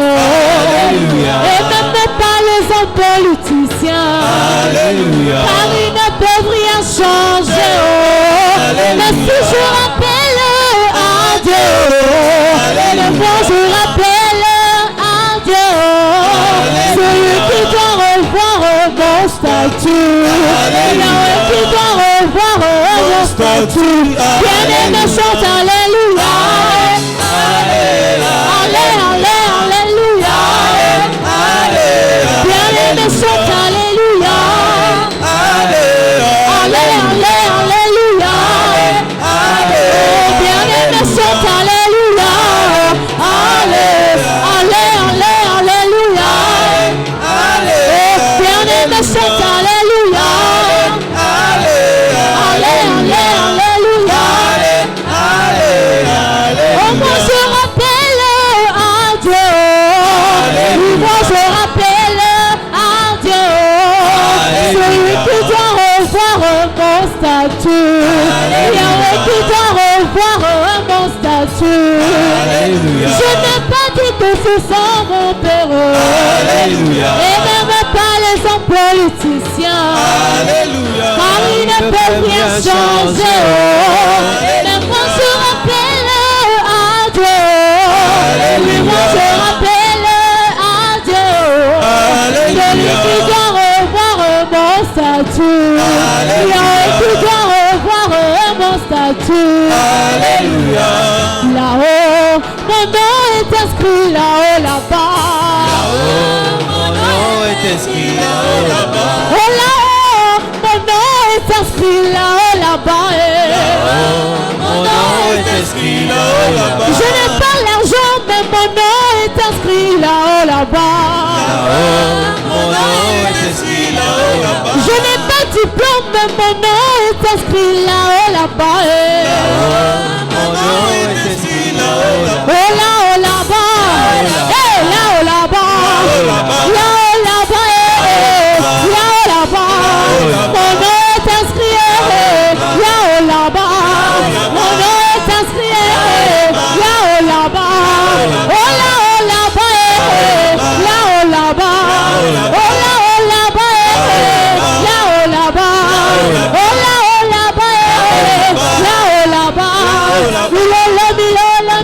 Alléluia. Et même pas les hommes politiciens. Alléluia. Car ils ne peuvent rien changer. Mais si je rappelle à Dieu, mais moi je rappelle à Dieu, celui qui doit revoir mon statut, Yahweh qui doit revoir mon statut. Bien-aimé chante Alléluia. Alléluia. Bien-aimé chante Alléluia. Alléluia. Bien-aimé chante Alléluia. Alléluia. Bien-aimé chante Alléluia. Alléluia. Oh moi je rappelle à Dieu. Moi je rappelle à Dieu. Celui qui doit revoir mon statut. Yahweh qui doit revoir mon statut. Alléluia. Je n'ai pas dit que ce sont mon père. Alléluia. Et même pas les hommes politiciens. Alléluia. Car ils ne peuvent rien changer. Mais moi je rappelle à Dieu. Moi je rappelle à Dieu. Celui qui doit revoir mon statut. Yahweh qui doit revoir mon statut. Alléluia. Là-haut, mon nom est inscrit là-haut, là-bas. Mon nom est inscrit là-haut, là-bas. Oh là-haut, mon nom est inscrit là-haut, là-bas. Mon nom est inscrit là-haut, là-bas. Je n'ai pas l'argent, mais mon nom est inscrit là-haut, là-bas. Mon nom est inscrit là-haut, là-bas. Je n'ai pas de diplôme, mais mon nom est inscrit là-haut, là-bas. Mon nom est inscrit là-haut, là-bas. Oh là-haut, là-bas. Eh, là-haut, là-bas. Là-haut, là-bas. Là-haut, là-bas. Mon nom est inscrit là-haut, là-bas. Mon nom est inscrit là-haut, là-bas. Oh là-haut, là-bas. Là-haut, là-bas. Oh là-haut, là-bas. Là-haut, là-bas. Oh là-haut, là-bas. Là-haut, là-bas. Milola, milola,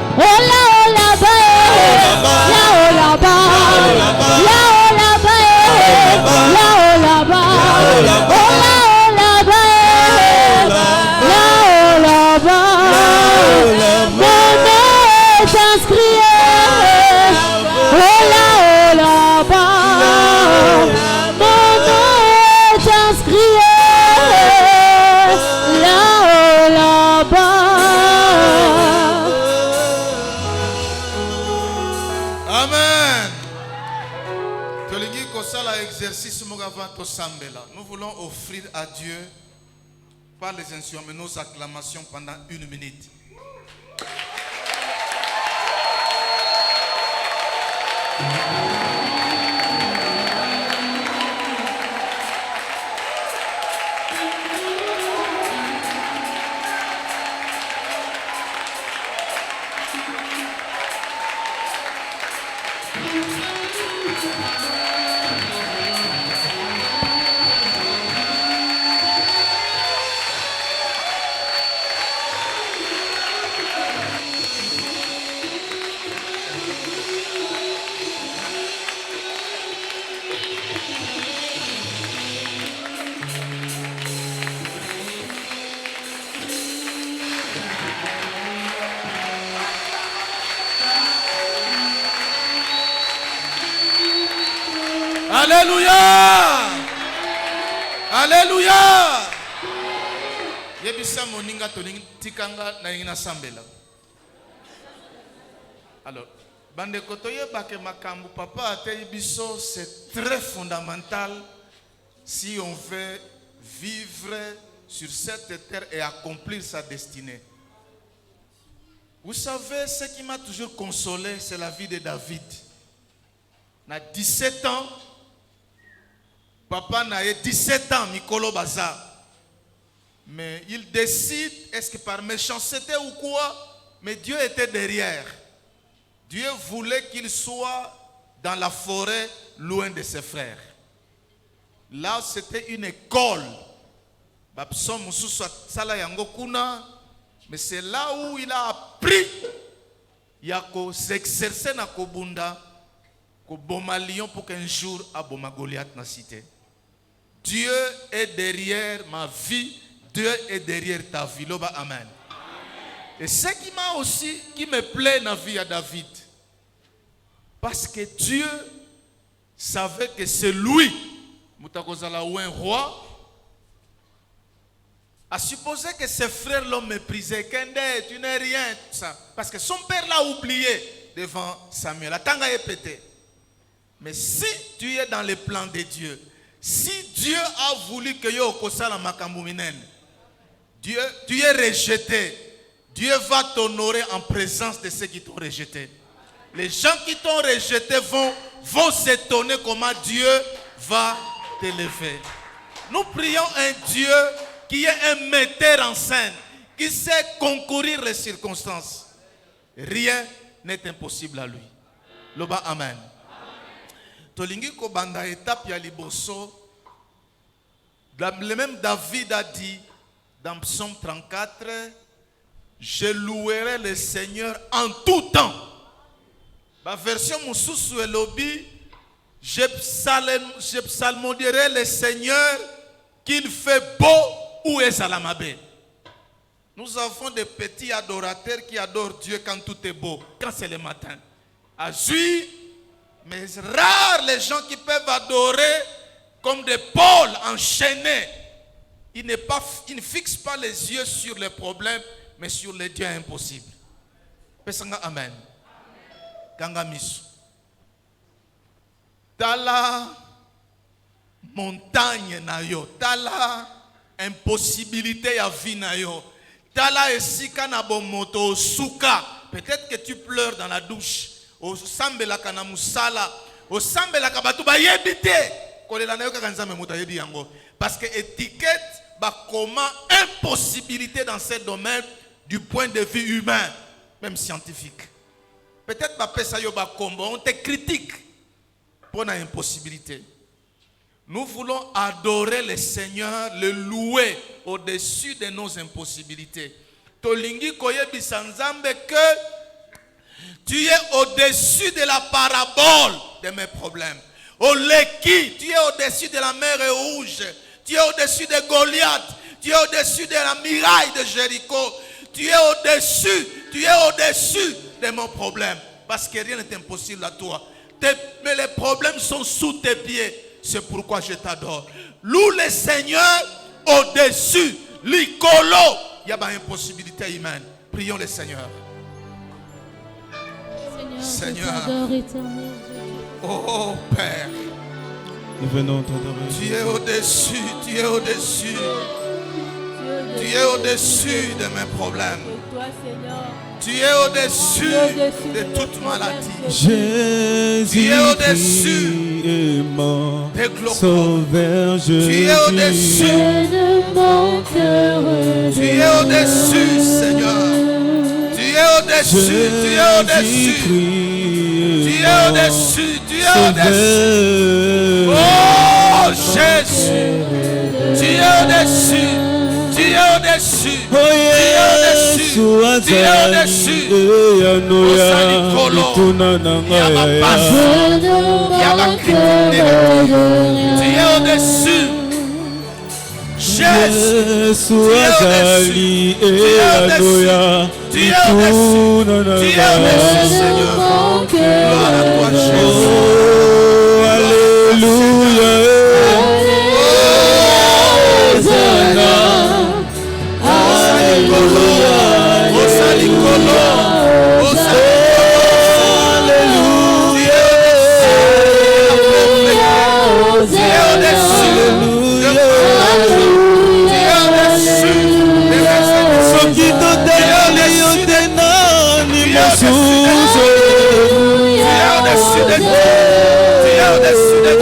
oh là-haut, là-bas. Là-haut, là-bas. Là-haut, là-bas. Là-haut, là-bas. Oh là-haut, là-bas. Là-haut, là-bas. Mon nom est inscrit. Oh là-haut, là-bas. Mon nom est inscrit là-haut, là-bas. Amen. Tolingi kosala exercice mokava tosambela. Nous voulons offrir à Dieu par les instruments nos acclamations pendant 1 minute. Alléluia. Alléluia. Yebisa moninga tolingi tikanga na ingina sambela. Alors, bande kotoye bake makambu papa ate biso, c'est très fondamental si on veut vivre sur cette terre et accomplir sa destinée. Vous savez, ce qui m'a toujours consolé, c'est la vie de David. À 17 ans, Papa n'a 17 ans, Mikolo Baza. Mais il décide, est-ce que par méchanceté ou quoi? Mais Dieu était derrière. Dieu voulait qu'il soit dans la forêt, loin de ses frères. Là, c'était une école. Mais c'est là où il a appris. Il a s'exercer dans Kobunda, Koboma Lion pour qu'un jour à Boma Goliath na cité. Dieu est derrière ma vie. Dieu est derrière ta vie. Loba amen. Et ce qui m'a aussi, qui me plaît dans la vie à David, parce que Dieu savait que c'est lui, Moutakozala ou un roi, a supposé que ses frères l'ont méprisé. Kende, tu n'es rien, tout ça. Parce que son père l'a oublié devant Samuel. La tanga est pété. Mais si tu es dans les plans de Dieu, si Dieu a voulu que yo kosala makambo minene, Dieu, tu es rejeté. Dieu va t'honorer en présence de ceux qui t'ont rejeté. Les gens qui t'ont rejeté vont s'étonner comment Dieu va t'élever. Nous prions un Dieu qui est un metteur en scène, qui sait concourir les circonstances. Rien n'est impossible à lui. Loba amen. Tolingi kobanda étape ya liboso. Le même David a dit dans Psaume 34, je louerai le Seigneur en tout temps. La version Moussoussou et Lobi, je psalmodierai le Seigneur qu'il fait beau ou est Salamabé. Nous avons des petits adorateurs qui adorent Dieu quand tout est beau, quand c'est le matin. À Juif, mais rares les gens qui peuvent adorer comme des pôles enchaînés. Ils ne fixent pas les yeux sur les problèmes, mais sur les dieux impossibles. Pesanga amen. Kanga misu. Tala montagne na yo, tala impossibilité ya vie na yo, tala esika na bomoto suka. Peut-être que tu pleures dans la douche. Au sambela kana musala, au sambela kabatu ba yebite. Kolela na yo kanza memuta yebi yango. Parce que étiquette ba comment impossibilité dans ce domaine du point de vue humain, même scientifique. Peut-être ba pesa yo ba kombo, on te critique pour une impossibilité. Nous voulons adorer le Seigneur, le louer au-dessus de nos impossibilités. Tolingi koyebi sanzambe que tu es au-dessus de la parabole de mes problèmes. Oleki, tu es au-dessus de la mer rouge. Tu es au-dessus de Goliath. Tu es au-dessus de la muraille de Jéricho. Tu es au-dessus de mon problème. Parce que rien n'est impossible à toi. Mais les problèmes sont sous tes pieds. C'est pourquoi je t'adore. Loue le Seigneur au-dessus. L'icolo. Il y a pas impossibilité humaine. Prions le Seigneur. Seigneur. Oh Père. Nous venons t'adorer. Tu es au-dessus. Tu es au-dessus. Tu es au-dessus de mes problèmes. Tu es au-dessus de toute maladie. Jésus, tu es au-dessus est mort, des glaucomes. Sauveur Jésus. Tu es au-dessus. Tu es au-dessus, Seigneur. Tu es au-dessus. Tu es au-dessus. Tu es au-dessus. Tu es au-dessus. Oh Jésus. Tu es au-dessus. Tu es au-dessus. Tu es au-dessus. Tu es au-dessus. Tu es au-dessus. Jésus. Tu es au-dessus. Tu es au-dessus. Tu es au-dessus, Seigneur. Gloire à toi, Jésus. Alléluia. Tu es au-dessus de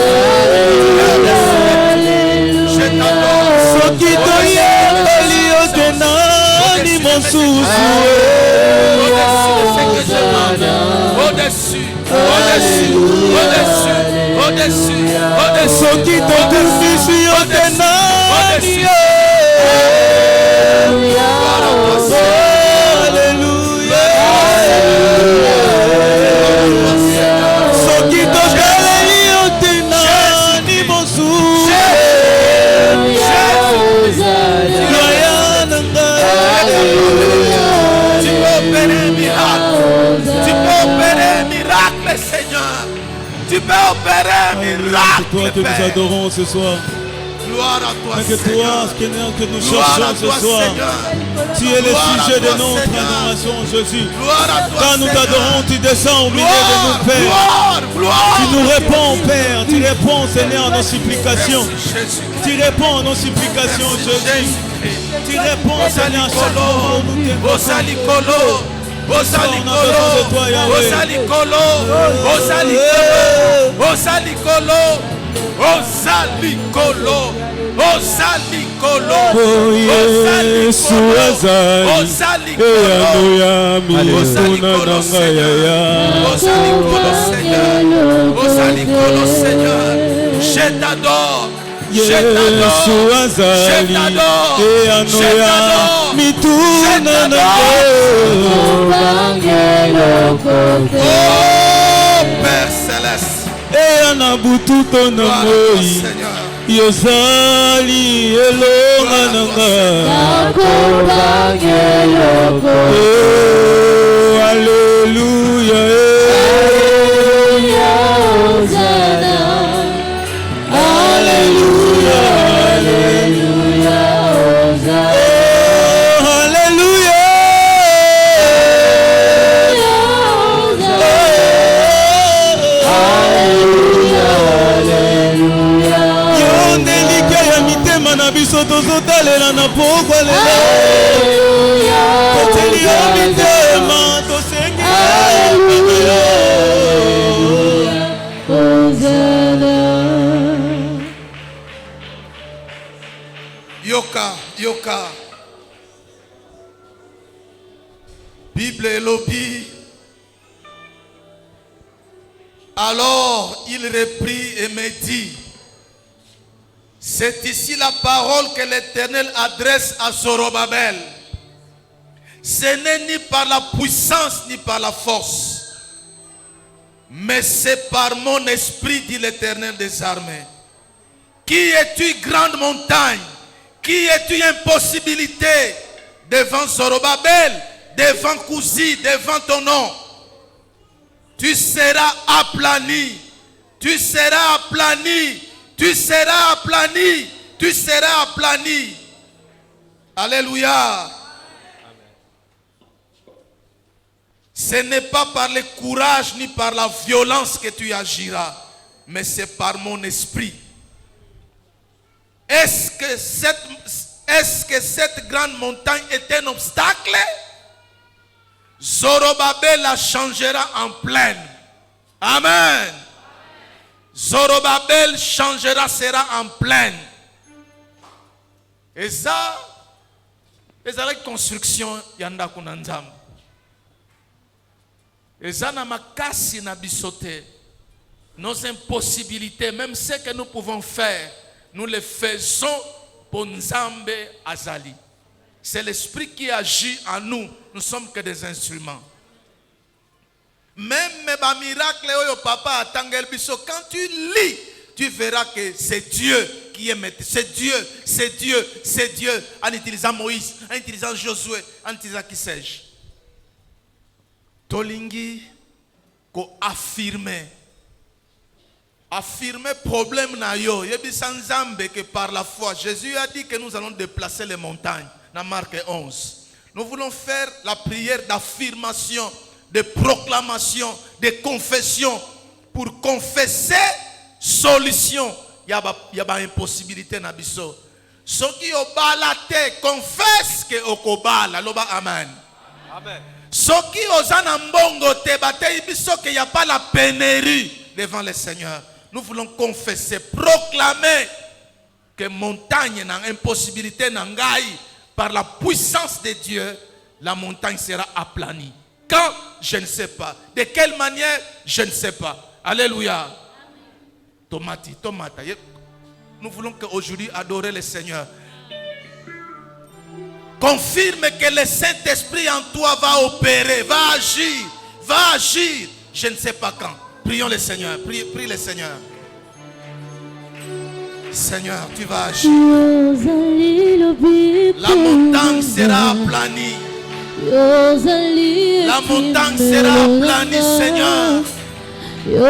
soki toyembeli yo te nani mosusu soki tokumisi yo te nani soki tokeleli yo te nani mosusu tu peux opérer un miracle. Tu peux opérer un miracle, Seigneur. Tu peux opérer un miracle, toi que nous Père. adorons ce soir. Gloire à toi, Que toi, Seigneur. que nous Gloire à cherchons toi, ce soir. Seigneur. Tu es le Gloire à sujet toi, de notre Seigneur. adoration, Jésus. Gloire à toi, Quand nous Seigneur. t'adorons, tu descends au milieu de nous, Père. Gloire, gloire. Tu nous réponds, Père. Tu réponds, Seigneur, à nos supplications. Merci, Jésus. Tu réponds à nos supplications, Jésus. Tu réponds, Seigneur, à chaque moment où nous t'invoquons. Osalikolo, Osalikolo, Osalikolo, Osalikolo, Osalikolo, Osalikolo, Osalikolo, Yesu azali eyano ya miluna nanga Osalikolo, Seigneur, Osalikolo, Seigneur, je t'adore. Yesu azali eyano ya mituna nanga Oh Père Céleste, eyana bututo na moi yozali elonga nanga Alléluia Alléluia Alléluia Alléluia Alléluia yondelike ya mitema na biso tozotalela na pokwa lelo toteli yo mitema tosengi Yoka, Yoka. Bible et lobby. Alors il reprit et me dit, c'est ici la parole que l'Éternel adresse à Zorobabel. Ce n'est ni par la puissance ni par la force, mais c'est par mon esprit, dit l'Éternel des armées. Qui es-tu, grande montagne? Qui es-tu, impossibilité? Devant Zorobabel, devant Kouzi, devant ton nom. Tu seras aplani. Tu seras aplani. Tu seras aplani. Tu seras aplani. Alléluia. Ce n'est pas par le courage ni par la violence que tu agiras, mais c'est par mon esprit. Est-ce que cette grande montagne est un obstacle? Zorobabel la changera en plaine. Amen. Zorobabel changera, sera en plaine. Et ça, c'est la construction yanda kunanzam. Et ça n'a makasi na bisote. Nos impossibilités, même ce que nous pouvons faire, nous le faisons pour Nzambe Azali. C'est l'esprit qui agit en nous. Nous ne sommes que des instruments. Même mes miracles, papa, quand tu lis, tu verras que c'est Dieu qui est maître. C'est Dieu, c'est Dieu, c'est Dieu. En utilisant Moïse, en utilisant Josué, en utilisant qui sais-je. Tolingi, ko affirmer. Affirmer problème na yo. Yebi sans Zambé que par la foi. Jésus a dit que nous allons déplacer les montagnes. Dans Marc 11. Nous voulons faire la prière d'affirmation, de proclamation, de confession. Pour confesser solution. Il y a une impossibilité na biso. Ce qui obala te confesse que okobala. Loba amen. Amen. Ce qui osana mbongo te bate biso que il n'y a pas la pénurie devant le Seigneur. Nous voulons confesser, proclamer que montagne n'a impossibilité n'angai, par la puissance de Dieu, la montagne sera aplanie. Quand? Je ne sais pas. De quelle manière? Je ne sais pas. Alléluia. Tomati. Nous voulons qu'aujourd'hui adorer le Seigneur. Confirme que le Saint-Esprit en toi va opérer, va agir. Je ne sais pas quand. Prions le Seigneur. Prie le Seigneur. Seigneur, tu vas agir. La montagne sera aplanie. La montagne sera aplanie, Seigneur. La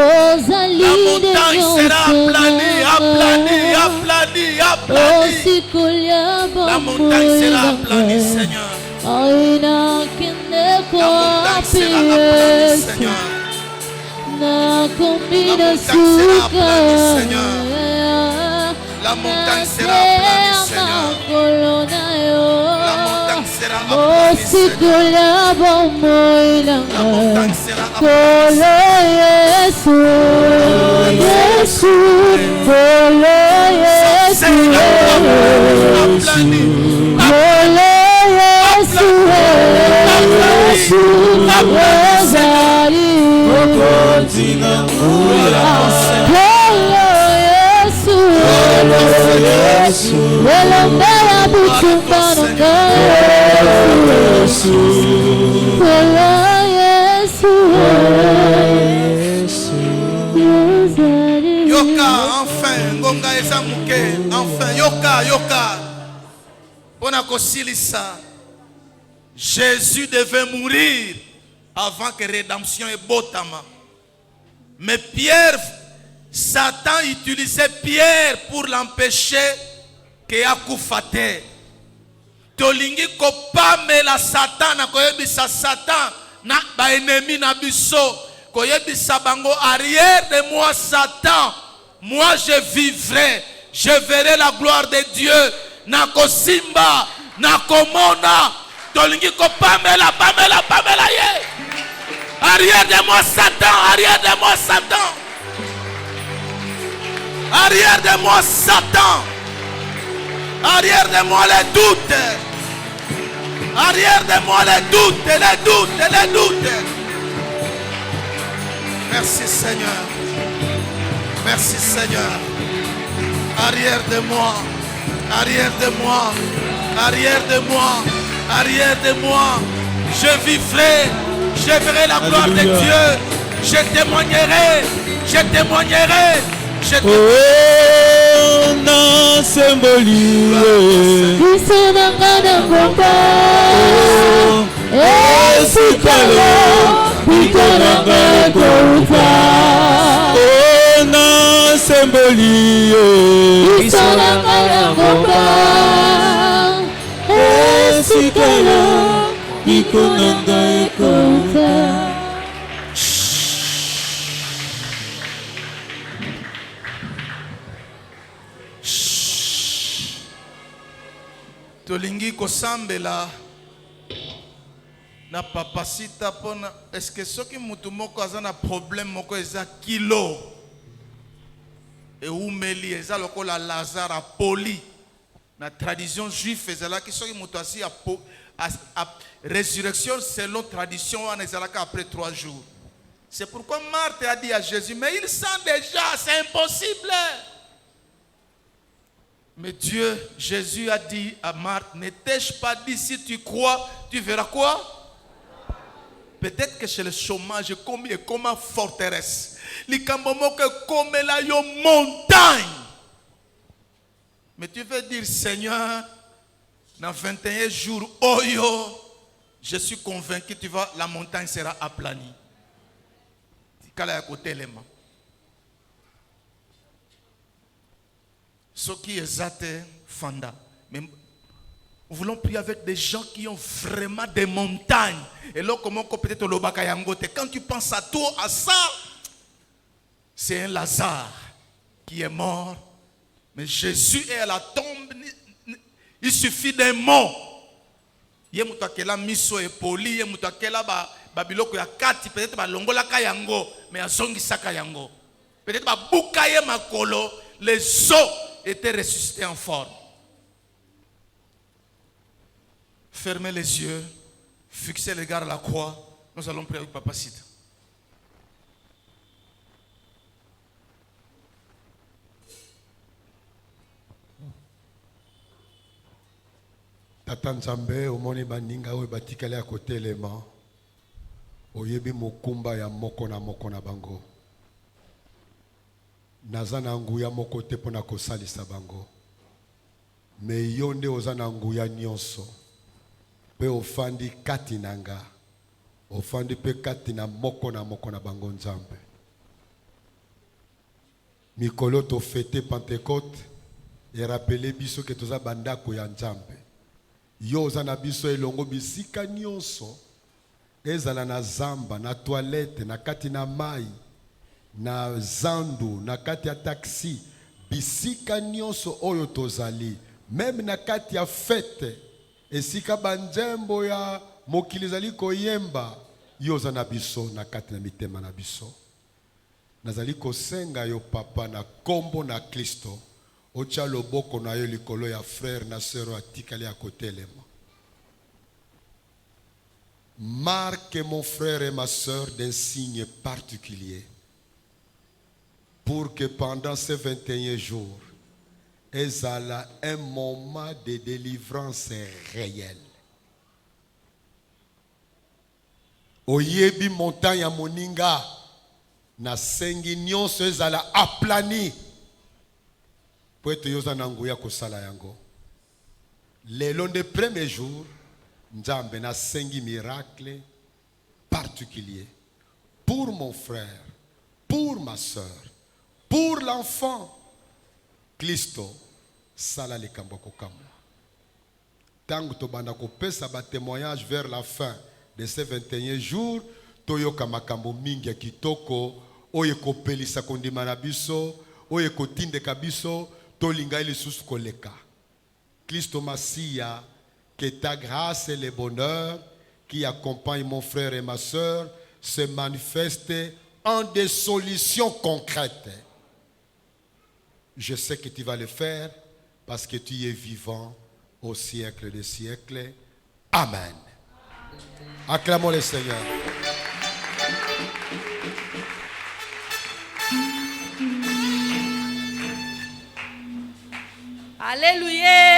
montagne sera aplanie. La montagne sera aplanie, Seigneur. La montagne sera aplanie, Seigneur. La montagne sera aplanie, Seigneur. La montagne sera aplanie, Seigneur. La montagne sera Yoka, enfin, Ngonga Ezamuke, enfin, Yoka. Ponakosilisa. Jésus devait mourir avant que rédemption et botama. Mais Pierre, Satan utilisait Pierre pour l'empêcher que akufate. Tolingi kopamela Satan na koyebisa Satan na ba ennemi na biso. Koyebisa bango arrière de moi Satan. Moi je vivrai, je verrai la gloire de Dieu. Na kosimba, na komona. Tolingi kopamela, pamela ye. Arrière de moi Satan, arrière de moi Satan. Arrière de moi Satan. Arrière de moi les doutes. Arrière de moi les doutes. Merci Seigneur. Merci Seigneur. Arrière de moi. Arrière de moi. Arrière de moi. Arrière de moi. Je vivrai. Je verrai la gloire de Dieu. Je témoignerai. Je témoignerai. Na symboli esikalo bikonanga kouta na symboli esikalo bikonanga kouta. Tolingi kosambela na papasita pona. Est-ce que ceux qui mutu moko azana problème moko eza kilo et umeli eza lokola Lazare a poli na tradition juive ezala ki ceux qui mutu asi a résurrection selon tradition on ezala après 3 jours. C'est pourquoi Marthe a dit à Jésus mais il sent déjà, c'est impossible. Mais Dieu, Jésus a dit à Marthe, ne t'ai-je pas dit si tu crois, tu verras quoi? Peut-être que chez le chômage, comme une forteresse. Les cambomo que comme là, yo montagne. Mais tu veux dire, Seigneur, dans 21 jours, oh yo, je suis convaincu que la montagne sera aplanie. Ce qui est fanda. Mais nous voulons prier avec des gens qui ont vraiment des montagnes. Et là, comment peut-être le bakayangote. Quand tu penses à toi, à ça, c'est un Lazare qui est mort. Mais Jésus est à la tombe. Il suffit d'un mot. Il y a mutakela miso et poli, il y a mutakela babiloko ya kati peut-être ba longola kayango, mais azongi saka yango. Peut-être ba bukaye makolo, les os était ressuscité en forme. Fermez les yeux, fixez le regard à la croix. Nous allons prier avec Papa Sita. Tata Nzambe omoni baninga oyo batikali ya kotelema oyebi mokumba ya moko na bango naza na nguya moko te mpona kosalisa bango me yo nde oza na nguya nyonso mpe ofandi kati na nga ofandi mpe kati na moko na bango Nzambe mikolo tofete Pentecôte erapele biso ke toza bandako ya Nzambe yo oza na biso elongo bisika nyonso ezala na zamba na toilette na kati na mai na zandu na kati ya taxi bisika nyonso oyo tozali même na kati ya fete esika banjembo ya mokili zali koyemba yo oza na biso na kati na mitema na biso nazali kosenga yo papa na kombo na Kristo ocha loboko na yo likolo ya frère na sœur atikali ya kotelema. Marque mon frère et ma sœur d'un signe particulier pour que pendant ces 21 jours ezala un moment de délivrance réelle. Oyebi montagne ya moninga na sengi nyonso ezala aplani. Lelo de premier jour, Nzambe na sengi miracle particulier pour mon frère, pour ma soeur, pour l'enfant. Kristo sala likambo kokamwa. Tangu tobanda kopesa ba témoignage vers la fin de ces 21 jours, toyoka makambo mingi ya kitoko oye kopelisa kondima na biso, oye kotindeka biso. Tolinga lisusu koleka. Kristo Masia, que ta grâce et le bonheur qui accompagnent mon frère et ma soeur se manifestent en des solutions concrètes. Je sais que tu vas le faire parce que tu es vivant au siècle des siècles. Amen. Acclamons le Seigneur. Alléluia.